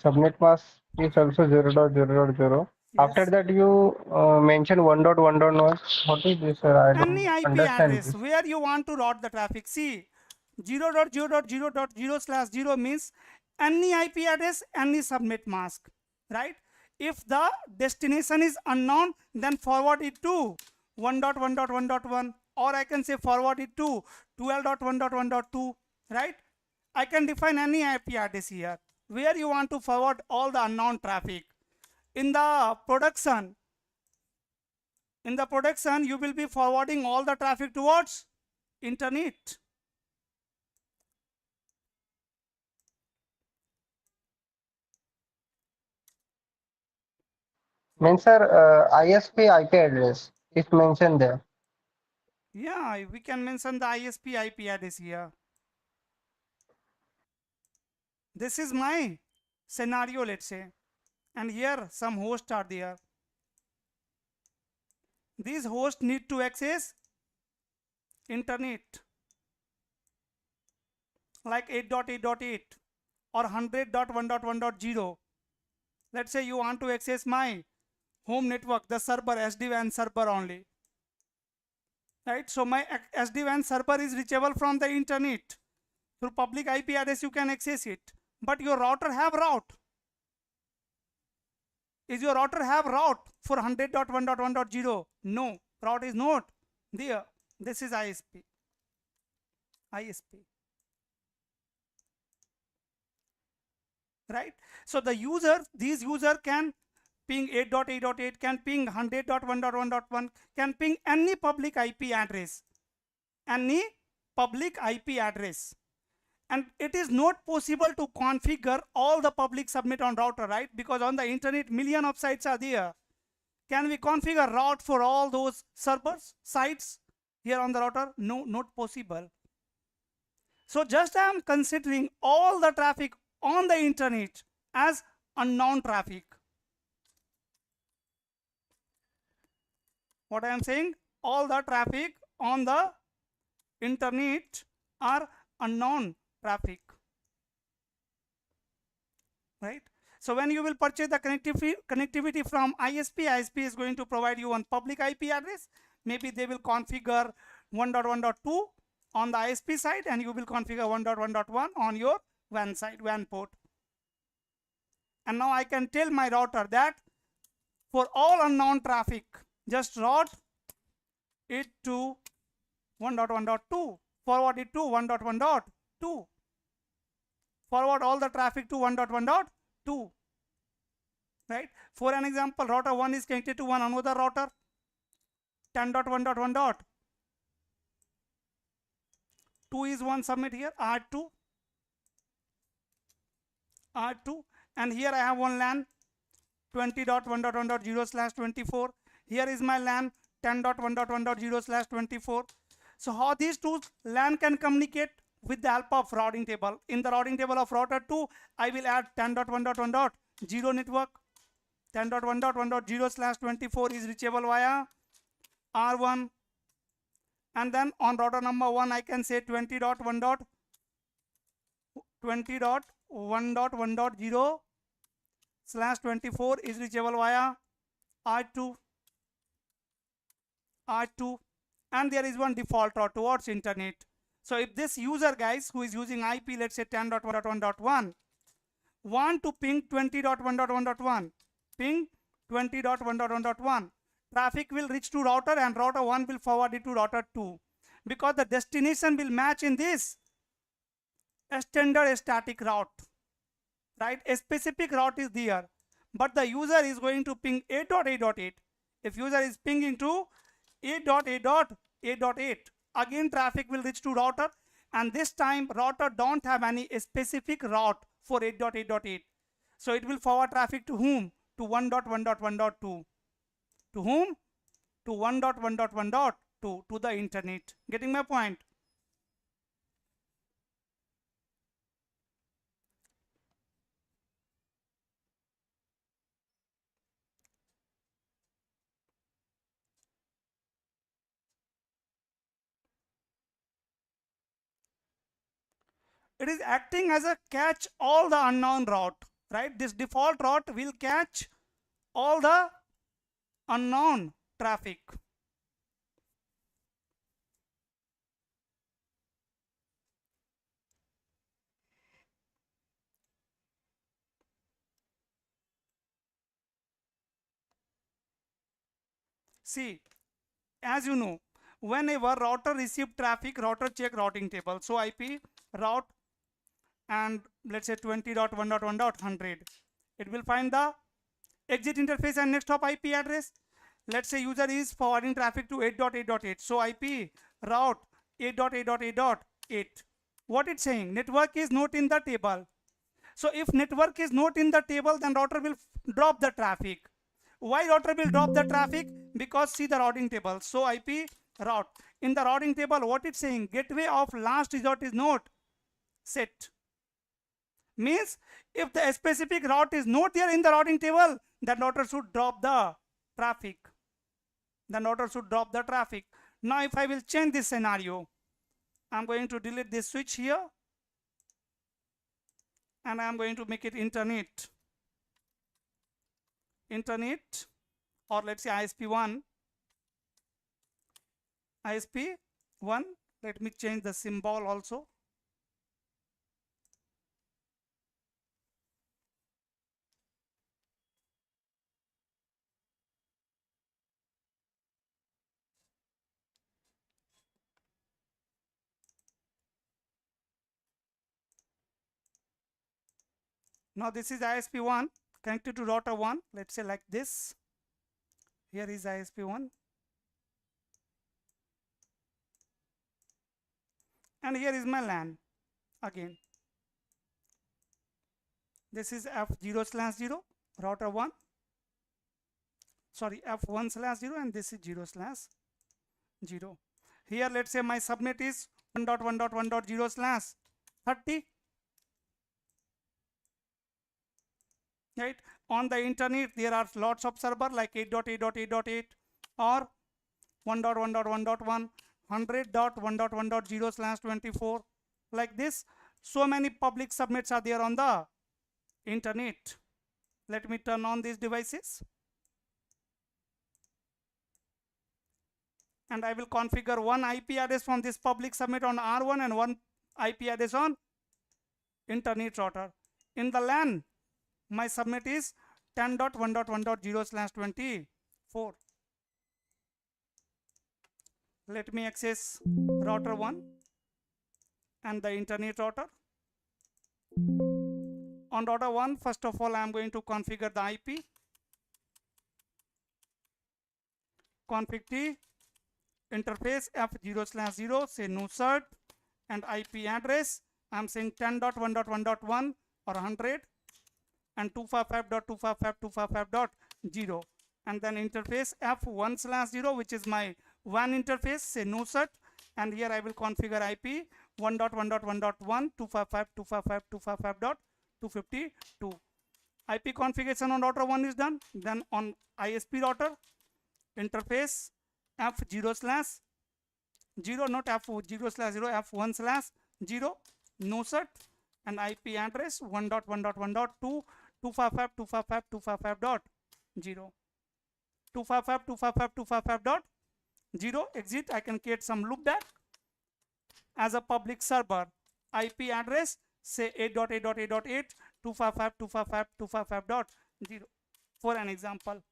S6: subnet mask is also 0.0.0. After
S1: Yes.
S6: that, you mentioned 1.1.1. What is this, sir? I
S1: Any
S6: don't
S1: IP
S6: understand
S1: address
S6: this.
S1: where you want to route the traffic. See, 0.0.0.0/0 means any IP address, any subnet mask, right? If the destination is unknown, then forward it to 1.1.1.1, or I can say forward it to 12.1.1.2, right? I can define any IP address here where you want to forward all the unknown traffic. In the production, you will be forwarding all the traffic towards internet.
S6: Means, sir, ISP IP address is mentioned there.
S1: Yeah, we can mention the ISP IP address here. This is my scenario, let's say, and here some hosts are there. These hosts need to access internet like 8.8.8 or 100.1.1.0. Let's say you want to access my home network, the server, SD-WAN server only, right? So my SD-WAN server is reachable from the internet. Through public IP address you can access it, but your router have route. So what we are saying, interface based static route or recursive static route. Interface based static route or recursive static route. Right? So my SD-WAN server is reachable from the internet. Through public IP address you can access it, but your router have route. So what we are saying, interface based static route or recursive static route. Interface based static route or recursive static route. Right? So my SD-WAN server is reachable from the internet. Through public IP address you can access it, but your router have route. Is your router have route for 100.1.1.0? No, route is not there. This is ISP. Right? So the these user can ping 8.8.8, can ping 100.1.1.1, can ping any public IP address. And it is not possible to configure all the public subnet on router, right? Because on the internet, million of sites are there. Can we configure route for all those servers, sites here on the router? No, not possible. So just I am considering all the traffic on the internet as unknown traffic. What I am saying, all the traffic on the internet are unknown traffic, right? So when you will purchase the connectivity from ISP, ISP is going to provide you one public IP address. Maybe they will configure 1.1.2 on the ISP side, and you will configure 1.1.1 on your WAN side, WAN port. And now I can tell my router that for all unknown traffic, just route it to 1.1.2, forward it to 1.1.2, forward all the traffic to 1.1.2, right? For an example, router 1 is connected to one another router, 10.1.1.2 is one subnet here, R2, and here I have one LAN, 20.1.1.0/24. Here is my LAN, 10.1.1.0/24. So how these two LAN can communicate? With the help of routing table. In the routing table of router 2, I will add 10.1.1.0 network. 10.1.1.0/24 is reachable via R1. And then on router number 1, I can say 20.1.1.0/24 is reachable via R2. And there is one default route towards internet. So if this user, guys, who is using IP, let's say 10.1.1.1, want to ping 20.1.1.1, ping 20.1.1.1, traffic will reach to router, and router 1 will forward it to router 2. Because the destination will match in this standard static route, right? A specific route is there, but the user is going to ping 8.8.8. If user is pinging to 8.8.8, again traffic will reach to router, and this time router don't have any specific route for 8.8.8. So it will forward traffic to whom? To 1.1.1.2. To whom? To 1.1.1.2, to the internet. Getting my point? It is acting as a catch all the unknown route, right? This default route will catch all the unknown traffic. See, as you know, whenever router receive traffic, router check routing table. So IP route, and let's say 20.1.1.100, it will find the exit interface and next hop IP address. Let's say user is forwarding traffic to 8.8.8. So IP route 8.8.8.8. What it's saying? Network is not in the table. So if network is not in the table, then router will drop the traffic. Why router will drop the traffic? Because see the routing table. So IP route. In the routing table, what it's saying? Gateway of last resort is not set. Means if the specific route is not there in the routing table, then router should drop the traffic. Now if I will change this scenario, I'm going to delete this switch here, and I'm going to make it internet, or let's say ISP1. Let me change the symbol also. Now this is ISP1 connected to router 1. Let's say like this. Here is ISP1. And here is my LAN again. This is F0/0 router 1. Sorry, F1/0 and this is 0/0. Here let's say my subnet is 1.1.1.0/30. Right? On the internet there are lots of server like 8.8.8.8 or 1.1.1.1, 100.1.1.0/24, like this. So many public subnets are there on the internet. Let me turn on these devices and I will configure one IP address from this public subnet on R1 and one IP address on internet router. In the LAN, my subnet is 10.1.1.0/24. Let me access router 1 and the internet router. On router 1, first of all, I am going to configure the IP. Config T, interface F0/0, say no cert, and IP address. I am saying 10.1.1.1 or 100 and 255.255.255.0, and then interface F1/0, which is my WAN interface, say no cert, and here I will configure IP 1.1.1.1 255.255.255.252. IP configuration on router 1 is done. Then on ISP router, interface F0/0, not F0/0, F1/0, no cert, and IP address 1.1.1.2 255.255.255.0. 255.255.255.0. Exit. I can create some loopback as a public server. IP address say 8.8.8.8 255.255.255.0 for an example.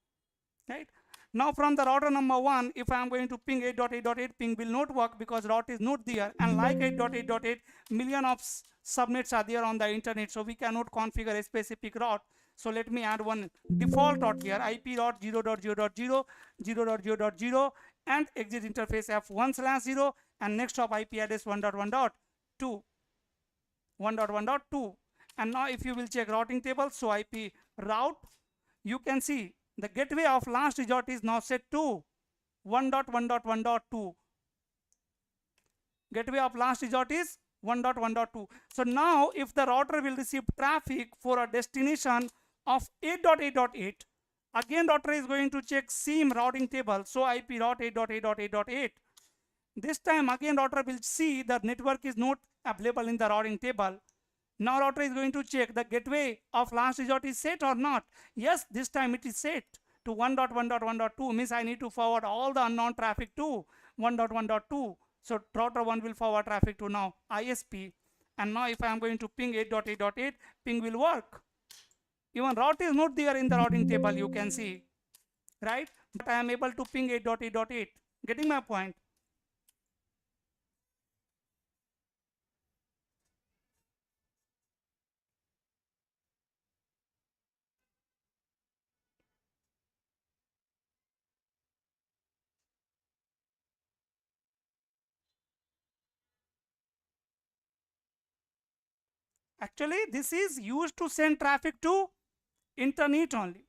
S1: Right? Now from the router number 1, if I am going to ping 8.8.8, ping will not work because route is not there, and like 8.8.8, million of subnets are there on the internet, so we cannot configure a specific route. So let me add one default route here, IP route 0.0.0, 0.0.0, and exit interface F1/0, and next hop IP address 1.1.2, 1.1.2. And now if you will check routing table, so IP route, you can see the gateway of last resort is now set to 1.1.1.2. Gateway of last resort is 1.1.2. So now if the router will receive traffic for a destination of 8.8.8, again router is going to check same routing table, so IP route 8.8.8.8. This time again router will see the network is not available in the routing table. Now router is going to check the gateway of last resort is set or not. Yes, this time it is set to 1.1.1.2, means I need to forward all the unknown traffic to 1.1.2. So router 1 will forward traffic to now ISP. And now if I am going to ping 8.8.8, ping will work. Even route is not there in the routing table, you can see, right? But I am able to ping 8.8.8. Getting my point? Actually, this is used to send traffic to internet only.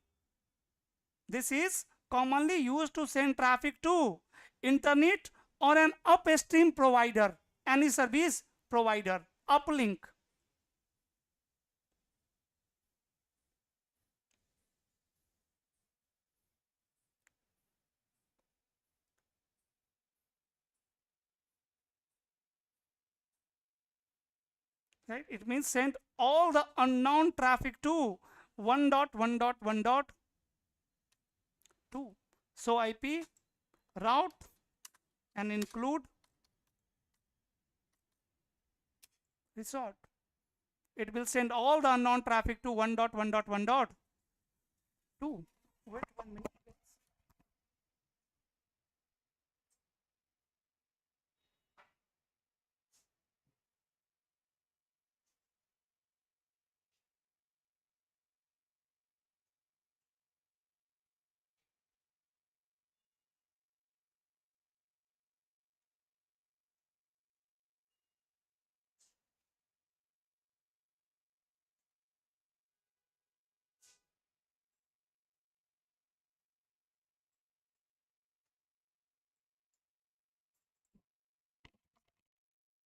S1: This is commonly used to send traffic to internet or an upstream provider, any service provider, uplink. Right? It means send all the unknown traffic to 1.1.1.2. So IP route and include resort. It will send all the unknown traffic to 1.1.1.2. Wait 1 minute.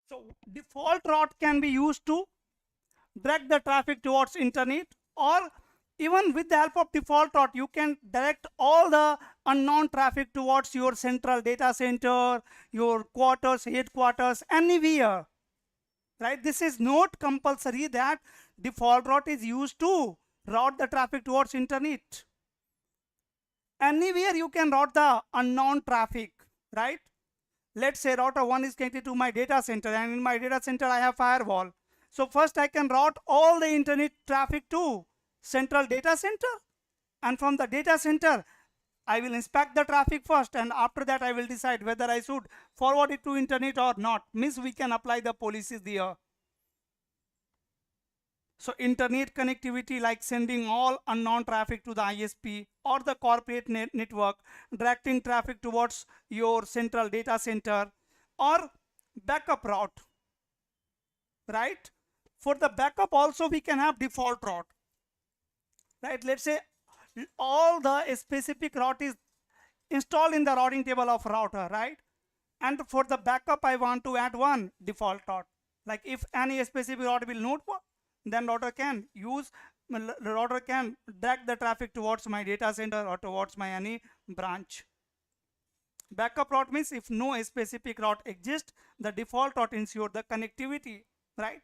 S1: So default route can be used to direct the traffic towards internet, or even with the help of default route you can direct all the unknown traffic towards your central data center, your quarters, headquarters, anywhere, right? This is not compulsory that default route is used to route the traffic towards internet. Anywhere you can route the unknown traffic, right? Let's say router 1 is connected to my data center, and in my data center I have firewall. So first I can route all the internet traffic to central data center, and from the data center I will inspect the traffic first, and after that I will decide whether I should forward it to internet or not. Means we can apply the policies there. So internet connectivity, like sending all unknown traffic to the ISP or the corporate network, directing traffic towards your central data center, or backup route, right? For the backup also we can have default route, right? Let's say all the specific route is installed in the routing table of router, right? And for the backup I want to add one default route. Like if any specific route will not work, then router can direct the traffic towards my data center or towards my any branch. Backup route means if no specific route exists, the default route ensures the connectivity, right?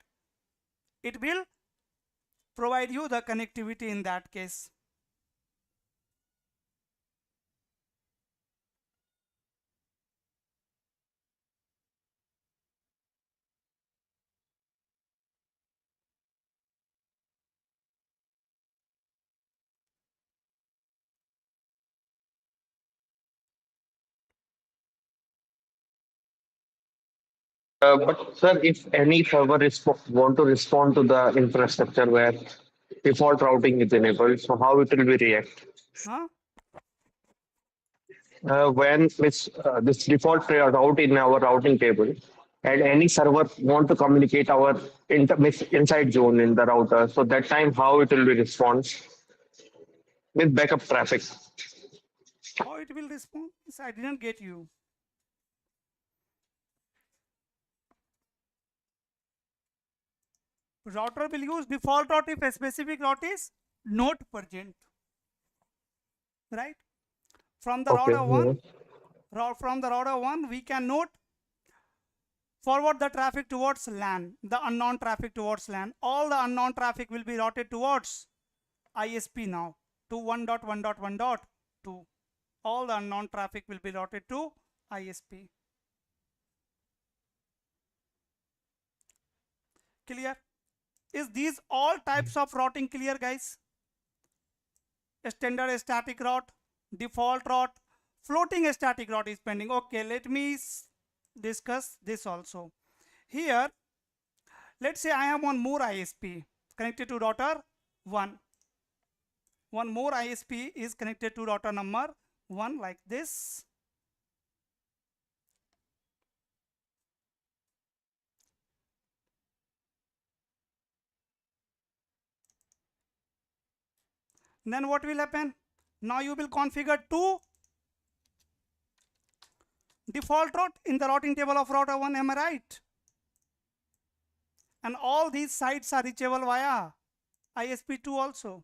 S1: It will provide you the connectivity in that case.
S2: But sir, if any server want to respond to the infrastructure where default routing is enabled, so how it will be react?
S1: Huh?
S2: When this default route in our routing table, and any server want to communicate our inside zone in the router, so that time how it will be respond with backup traffic.
S1: How it will respond? I didn't get you. Router will use default route if a specific route is not present, right? From the
S2: Okay.
S1: router 1 we cannot forward the traffic towards LAN, the unknown traffic towards LAN. All the unknown traffic will be routed towards ISP now to 1.1.1.2. All the unknown traffic will be routed to ISP. Clear? Is these all types of routing clear, guys? Standard static route, default route, floating static route is pending. Okay, let me discuss this also. Here, let's say I have one more ISP connected to router 1. One more ISP is connected to router number 1 like this. Then what will happen? Now you will configure 2 default route in the routing table of router 1, am I right? And all these sites are reachable via ISP2 also.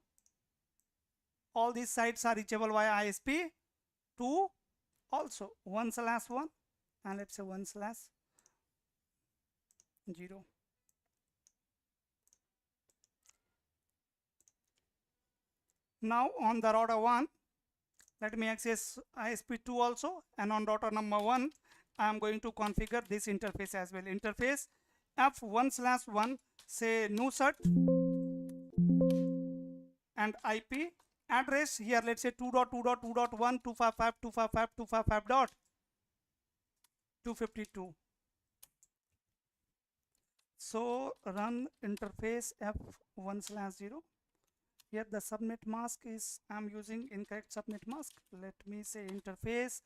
S1: All these sites are reachable via ISP2 also. 1/1 and let's say 1/0. Now on the router 1, let me access ISP2 also, and on router number 1 I am going to configure this interface as well. Interface F1/1, say nusert, and IP address here, let's say 2.2.2.1 255.255.255.252. So run interface F1/0. Here the subnet mask is, I'm using incorrect subnet mask. Let me say interface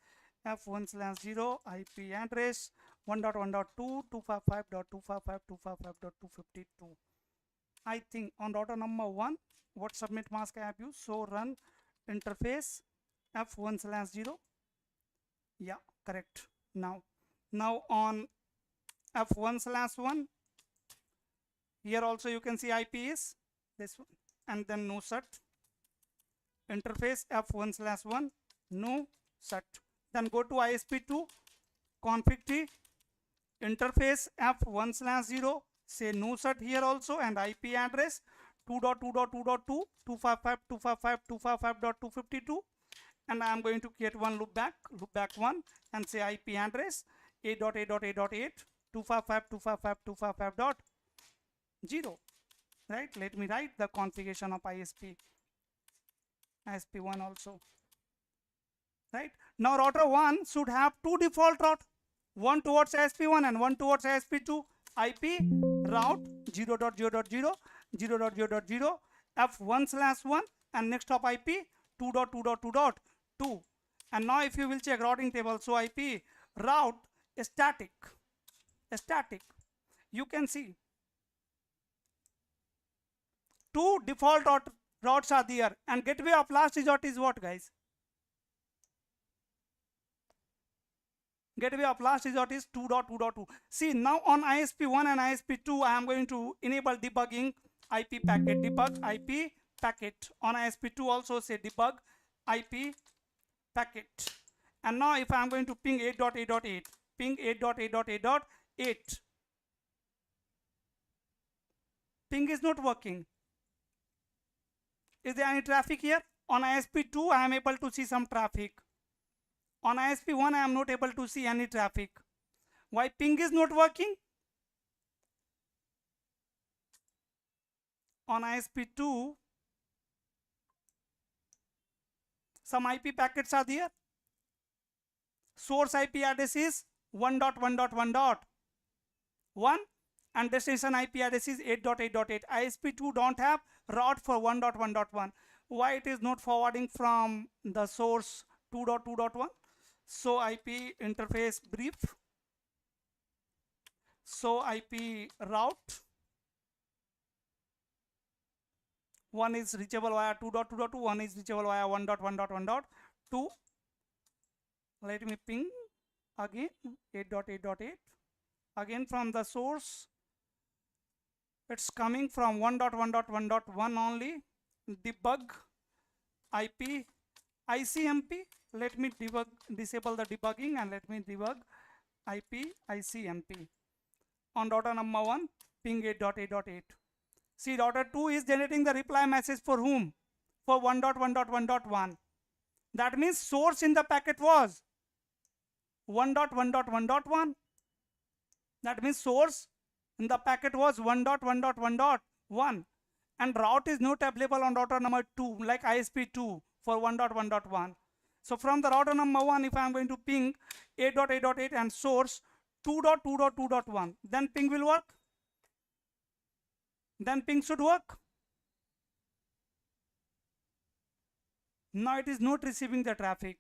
S1: F1/0, IP address 1.1.2 255.255.255.252. I think on router number 1, what subnet mask I have used. So run interface F1/0. Yeah, correct. Now on f1/1. Here also you can see IP is this one, and then no sut. Interface f1/1, no sut. Then go to ISP2 config tree, interface f1/0, say no sut here also, and IP address 2.2.2.2 255.255.255.252, and I am going to create one loopback 1, and say IP address 8.8.8.8 255.255.255.0. right? Let me write the configuration of ISP1 also. Right now, router 1 should have two default route, one towards ISP1 and one towards ISP2. IP route 0.0.0 0.0.0 f1/1, and next hop IP 2.2.2.2. and now if you will check routing table, so IP route static, you can see two default routes are there, and gateway of last resort is what, guys? Gateway of last resort is 2.2.2. See, now on ISP1 and ISP2 I am going to enable debugging IP packet, debug IP packet. On ISP2 also say debug IP packet. And now if I am going to ping 8.8.8, ping 8.8.8.8, ping is not working. Is there any traffic here? On ISP2 I am able to see some traffic. On ISP1 I am not able to see any traffic. Why ping is not working? On ISP2 some IP packets are there. Source IP address is 1.1.1.1 and destination IP address is 8.8.8. ISP2 don't have route for 1.1.1. Why it is not forwarding from the source 2.2.1? So IP interface brief, so IP route, one is reachable via 2.2.2, one is reachable via 1.1.1.2. let me ping again 8.8.8, again from the source it's coming from 1.1.1.1 only. Debug IP ICMP. Let me disable the debugging and let me debug IP ICMP. On router number 1 ping 8.8.8. See, router 2 is generating the reply message for whom? For 1.1.1.1. That means source in the packet was 1.1.1.1. That means source in the packet was 1.1.1.1, and route is not available on router number 2 like ISP2 for 1.1.1. So from the router number 1, if I am going to ping 8.8.8 and source 2.2.2.1, then ping will work. Then ping should work. Now it is not receiving the traffic.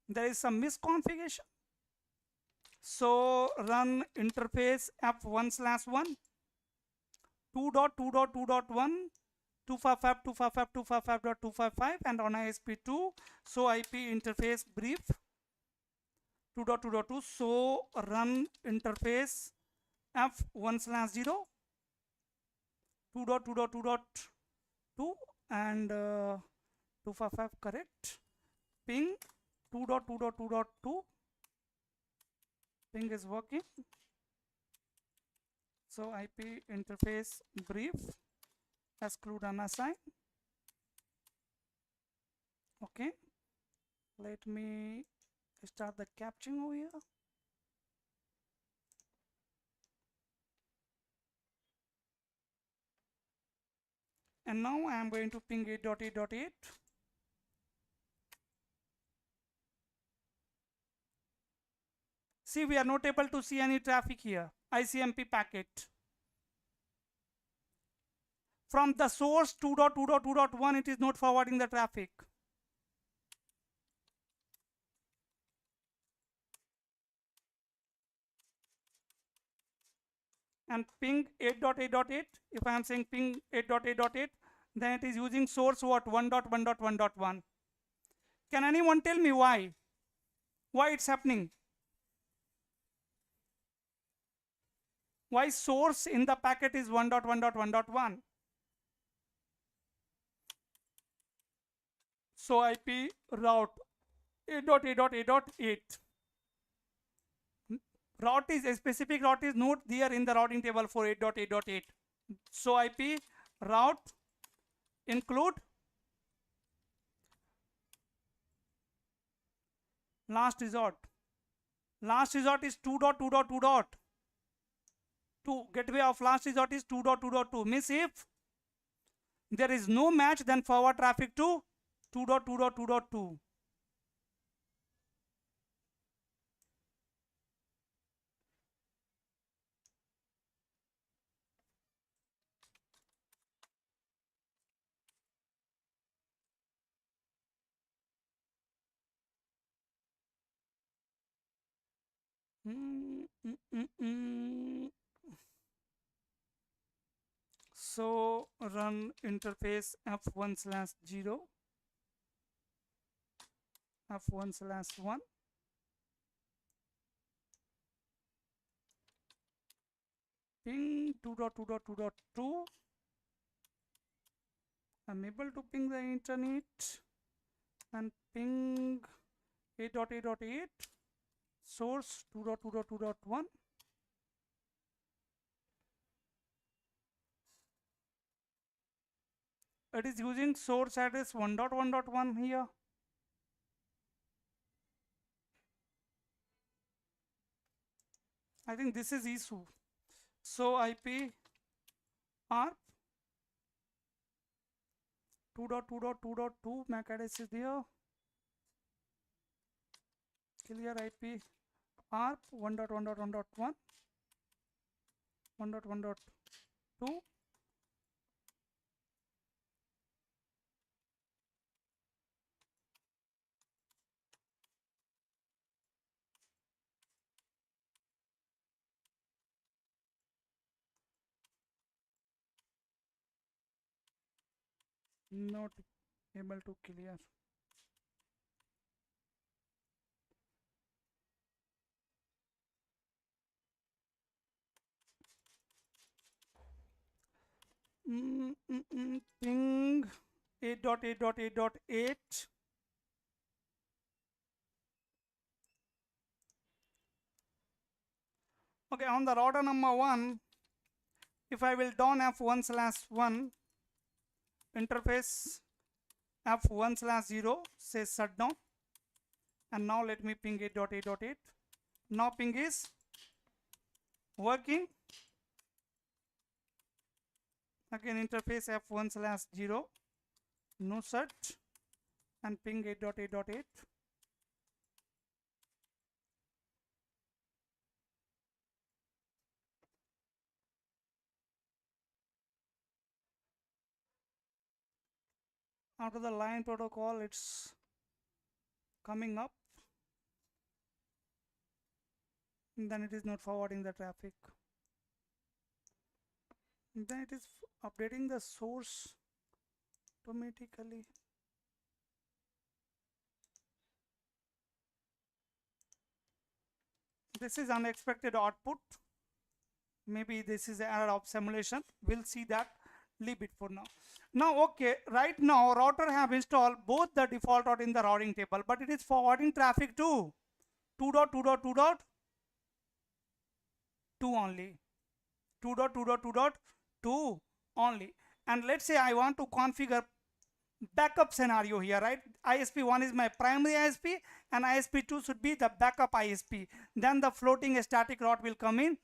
S1: There is some misconfiguration. So run interface f1/1 2.2.2.1 255.255.255.255 and on ISP2 so IP interface brief 2.2.2 so run interface f1/0 2.2.2.2 and 255 correct, ping 2.2.2.2, ping is working. So IP interface brief exclude unassign. Okay, let me start the capturing over here. And now I am going to ping 8.8.8. See, we are not able to see any traffic here. ICMP packet. From the source 2.2.2.1, it is not forwarding the traffic. And ping 8.8.8, if I am saying ping 8.8.8, then it is using source what? 1.1.1.1. Can anyone tell me why? Why it's happening? Why source in the packet is 1.1.1.1? So IP route 8.8.8.8. Route is a specific route is not there in the routing table for 8.8.8. So IP route include last resort. Last resort is 2.2.2.2. Gateway of last resort is 2.2.2. Means if there is no match, then forward traffic to 2.2.2.2. So run interface f1/0 f1/1 ping 2.2.2.2. I'm able to ping the internet and ping 8.8.8 source 2.2.2.1. It is using source address 1.1.1 here. I think this is issue. So IP ARP 2.2.2.2 MAC address is there. Clear IP ARP 1.1.1.1 1.1.2. Not able to clear. Ping 8.8.8.8. Okay, on the router number 1, if I will down f1/1 interface f1/0 says shutdown, and now let me ping 8.8.8. Now ping is working. Again interface f1/0 no search and ping 8.8.8. After the line protocol, it's coming up, and then it is not forwarding the traffic. And then it is updating the source automatically. This is unexpected output. Maybe this is an error of simulation. We'll see that. Leave it for now. Now, okay, right now router have installed both the default route in the routing table, but it is forwarding traffic to 2.2.2.2 only. 2.2.2.2 only. And let's say I want to configure backup scenario here, right? ISP1 is my primary ISP and ISP2 should be the backup ISP. Then the floating static route will come in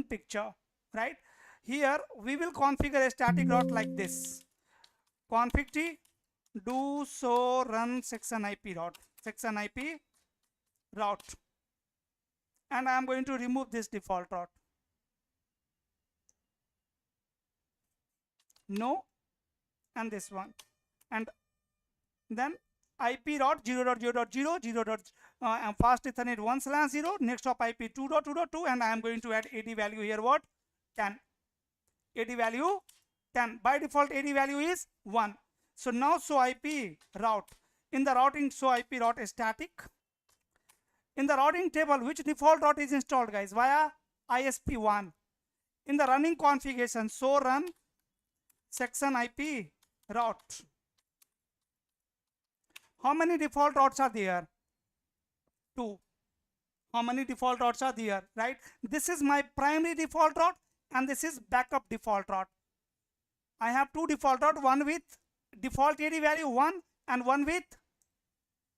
S1: picture, right? Here we will configure a static route like this. Config T do so run section IP route. And I am going to remove this default route. No, and this one, and then IP route 0.0.0 and fast Ethernet 1/0. Next of IP 2.2.2, and I am going to add AD value here. What? 10. AD value 10. By default, AD value is 1. So now show IP route. In the routing, show IP route is static. In the routing table, which default route is installed, guys? Via ISP1. in the running configuration, so run section IP route. How many default routes are there? 2. How many default routes are there, right? This is my primary default route and this is backup default route. I have 2 default route, one with default AD value 1 and one with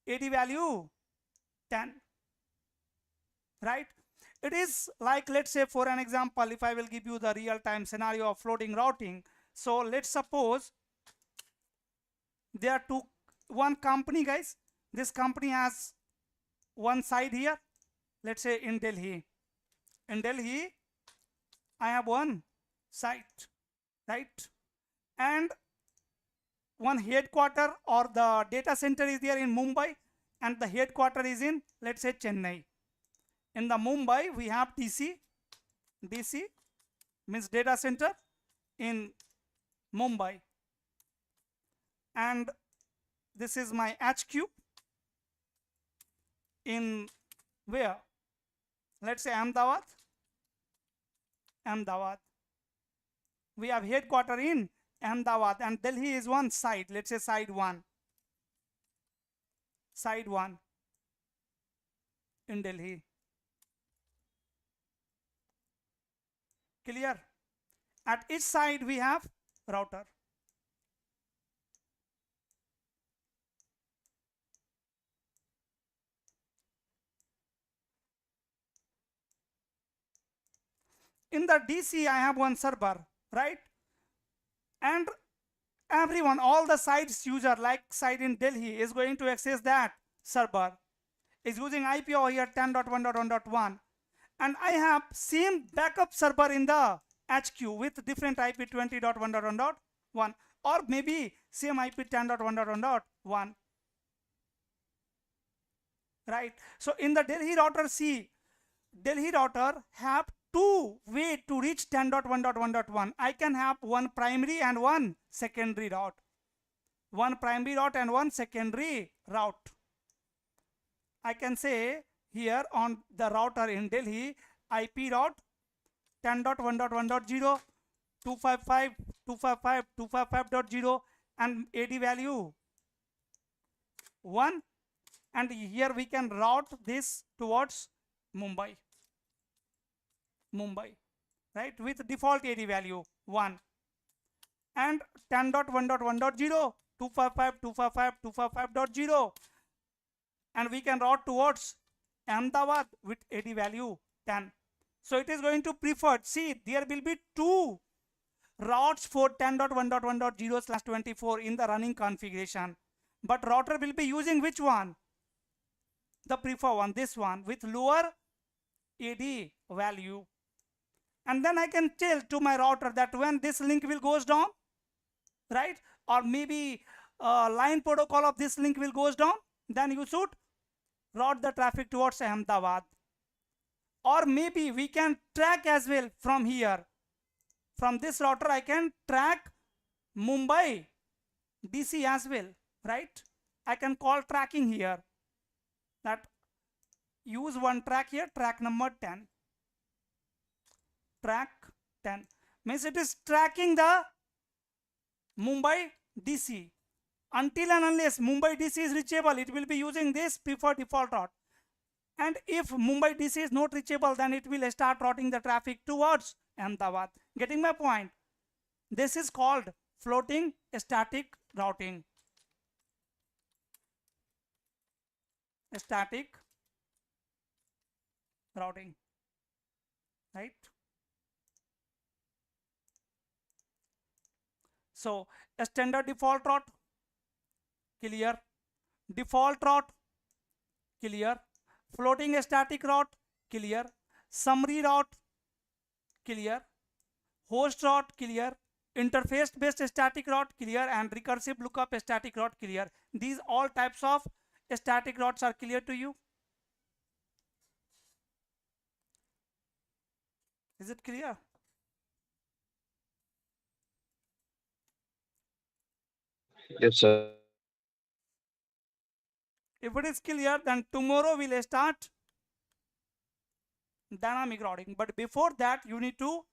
S1: AD value 10, right? It is like, let's say for an example, if I will give you the real-time scenario of floating routing. So let's suppose there are one company, guys. This company has one side here, let's say in Delhi. In Delhi, I have one site, right? And one headquarter or the data center is there in Mumbai and the headquarter is in, let's say, Chennai. In the Mumbai, we have DC means data center in Mumbai. And this is my HQ in where? Let's say Ahmedabad. We have headquarter in Ahmedabad and Delhi is one side, let's say side 1 in Delhi. Clear? At each side we have router. In the DC I have one server, right? And everyone, all the sites user, like site in Delhi, is going to access that server. Is using IP over here 10.1.1.1, and I have same backup server in the HQ with different IP 20.1.1.1, or maybe same IP 10.1.1.1, right? So in the Delhi router, see, Delhi router have 2 ways to reach 10.1.1.1. I can have one primary and one secondary route. One primary route and one secondary route. I can say here on the router in Delhi, IP route 10.1.1.0, 255.255.255.0 and AD value 1, and here we can route this towards Mumbai, right, with default AD value 1, and 10.1.1.0, 255.255.255.0, and we can route towards Ahmedabad with AD value 10. So it is going to prefer, see, there will be 2 routes for 10.1.1.0/24 in the running configuration, but router will be using which one? The preferred one, this one with lower AD value. And then I can tell to my router that when this link will goes down, right, or maybe line protocol of this link will goes down, then you should route the traffic towards Ahmedabad. Or maybe we can track as well from here. From this router I can track Mumbai DC as well, right? I can call tracking here, that use one track here, track number 10. Track 10 means it is tracking the Mumbai DC. Until and unless Mumbai DC is reachable, it will be using this preferred default route. And if Mumbai DC is not reachable, then it will start routing the traffic towards Ahmedabad. Getting my point? This is called floating static routing. Static routing, right? So a standard default route, clear. Default route, clear. Floating static route, clear. Summary route, clear. Host route, clear. Interface based static route, clear. And recursive lookup static route, clear. These all types of static routes are clear to you? Is it clear?
S2: Yes, sir.
S1: If it is clear, then tomorrow we'll start dynamic routing. But before that, you need to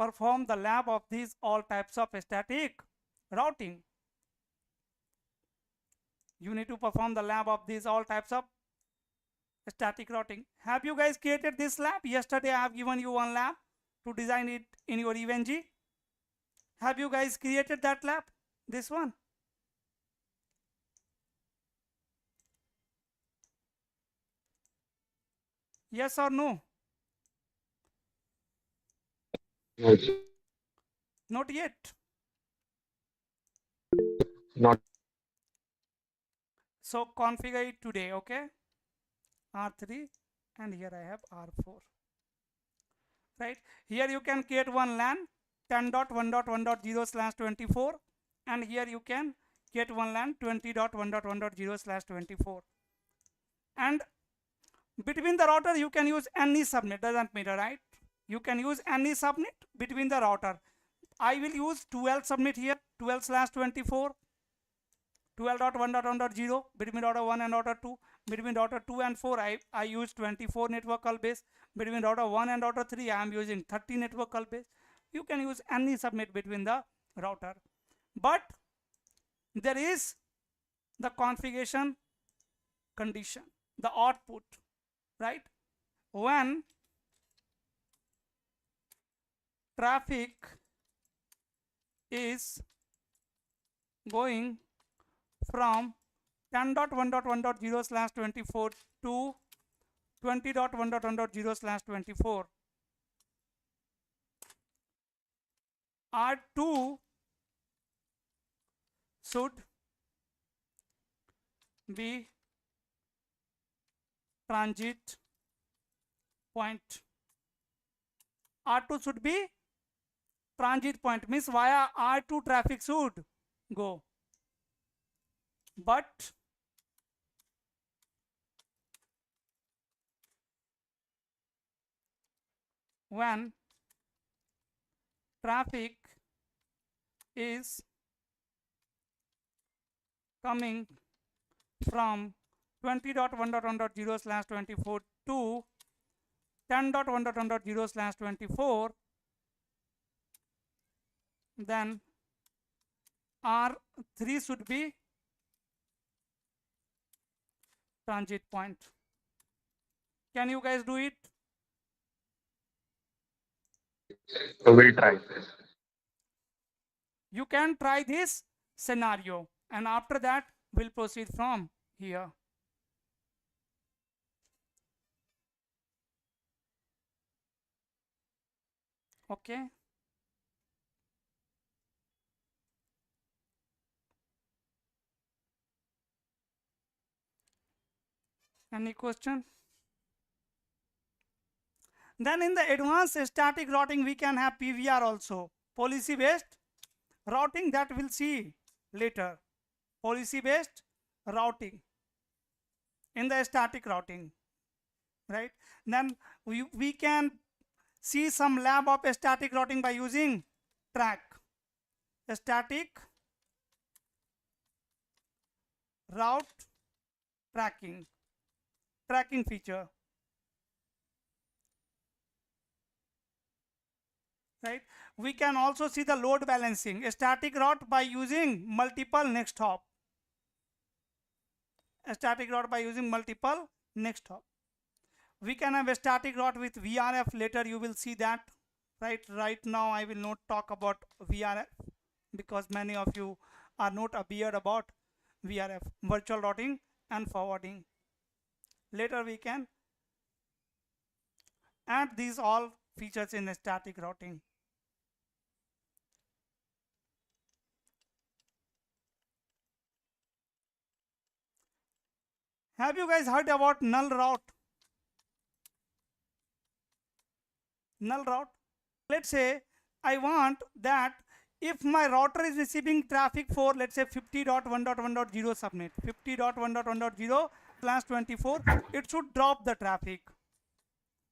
S1: perform the lab of these all types of static routing. You need to perform the lab of these all types of static routing. Have you guys created this lab? Yesterday I have given you one lab to design it in your EVNG. Have you guys created that lab? This one? Yes or no? Not yet.
S2: Not.
S1: So configure it today, okay? R3, and here I have R4. Right? Here you can create one LAN 10.1.1.0/24, and here you can create one LAN 20.1.1.0/24. And between the router you can use any subnet, doesn't matter, right? You can use any subnet between the router. I will use 12 subnet here, 12/24, 12.1.1.0, between router 1 and router 2. Between router 2 and 4 I use 24 network call base. Between router 1 and router 3 I am using 30 network call base. You can use any subnet between the router, but there is the configuration condition, the output, right? When traffic is going from 10.1.1.0/24 to 20.1.1.0/24, R2 should be transit point. R2 should be transit point, means via R2 traffic should go. But when traffic is coming from 20.1.1.0/24 to 10.1.1.0/24, then R3 should be transit point. Can you guys do it?
S2: So we'll try.
S1: You can try this scenario, and after that we'll proceed from here. Okay. Any question? Then in the advanced static routing we can have PVR also, policy based routing, that we'll see later. Policy based routing in the static routing, right? Then we can see some lab of static routing by using track, static route tracking feature, right? We can also see the load balancing, a static route by using multiple next hop, a static route by using multiple next hop. We can have a static route with VRF, later you will see that, right? Right now I will not talk about VRF because many of you are not aware about VRF, virtual routing and forwarding. Later we can add these all features in a static routing. Have you guys heard about null route? Null route. Let's say I want that if my router is receiving traffic for, let's say, 50.1.1.0 subnet, 50.1.1.0/24, it should drop the traffic.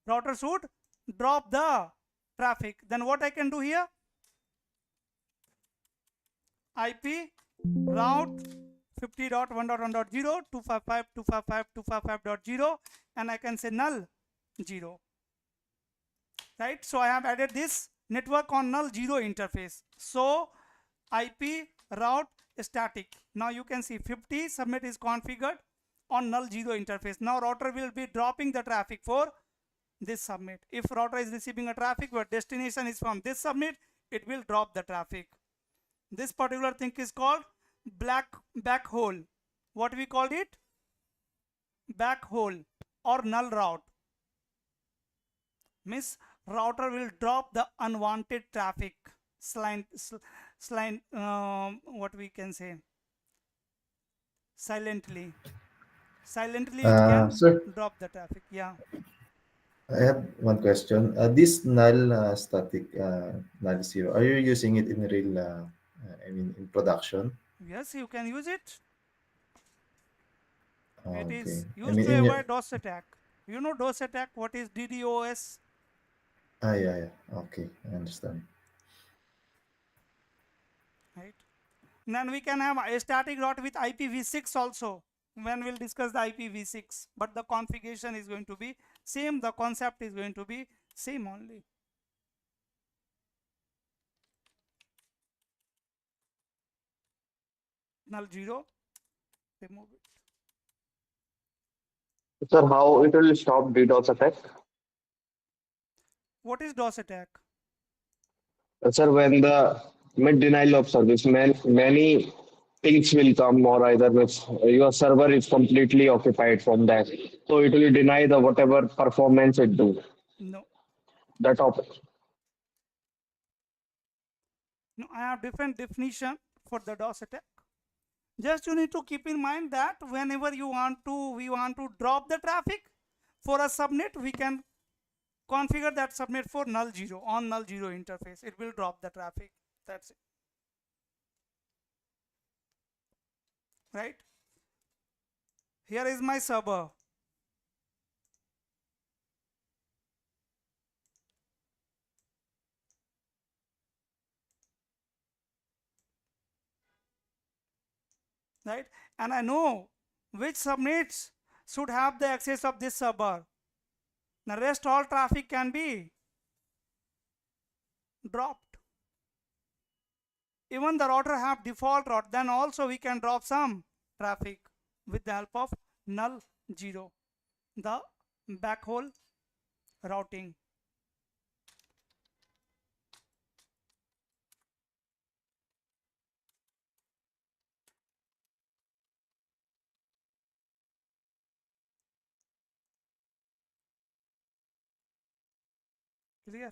S1: Router should drop the traffic. Then what I can do here? IP route 50.1.1.0 255.255.255.0, and I can say null 0. Right? So I have added this network on null 0 interface. So IP route static. Now you can see 50 subnet is configured on null 0 interface. Now router will be dropping the traffic for this subnet. If router is receiving a traffic but destination is from this subnet, it will drop the traffic. This particular thing is called backhaul. What we called it? Backhaul or null route. Means router will drop the unwanted traffic. What we can say? Silently it can
S7: Sir,
S1: drop the traffic. Yeah.
S7: I have one question. This null static null zero, are you using it in real, I mean, in production?
S1: Yes, you can use it. It
S7: Okay.
S1: is
S7: I
S1: used
S7: mean,
S1: to
S7: in your,
S1: avoid DOS attack. You know DOS attack? What is DDoS?
S7: yeah. Okay, I understand.
S1: Right. Then we can have a static route with IPv6 also. When we'll discuss the IPv6, but the configuration is going to be same. The concept is going to be same only. Null 0, remove it.
S2: Sir, how it will stop DDoS attack?
S1: What is DOS attack?
S2: Sir, when the mid denial of service, many things will come, or either your server is completely occupied from that, so it will deny the whatever performance it do.
S1: No.
S2: That op
S1: No, I have different definition for the DOS attack. Just you need to keep in mind that whenever we want to drop the traffic for a subnet, we can configure that subnet for null 0 on null 0 interface. It will drop the traffic. That's it. Right? Here is my server. Right? And I know which subnets should have the access of this server. The rest all traffic can be dropped. Even the router have default route, then also we can drop some traffic with the help of null 0, the backhaul routing. Clear?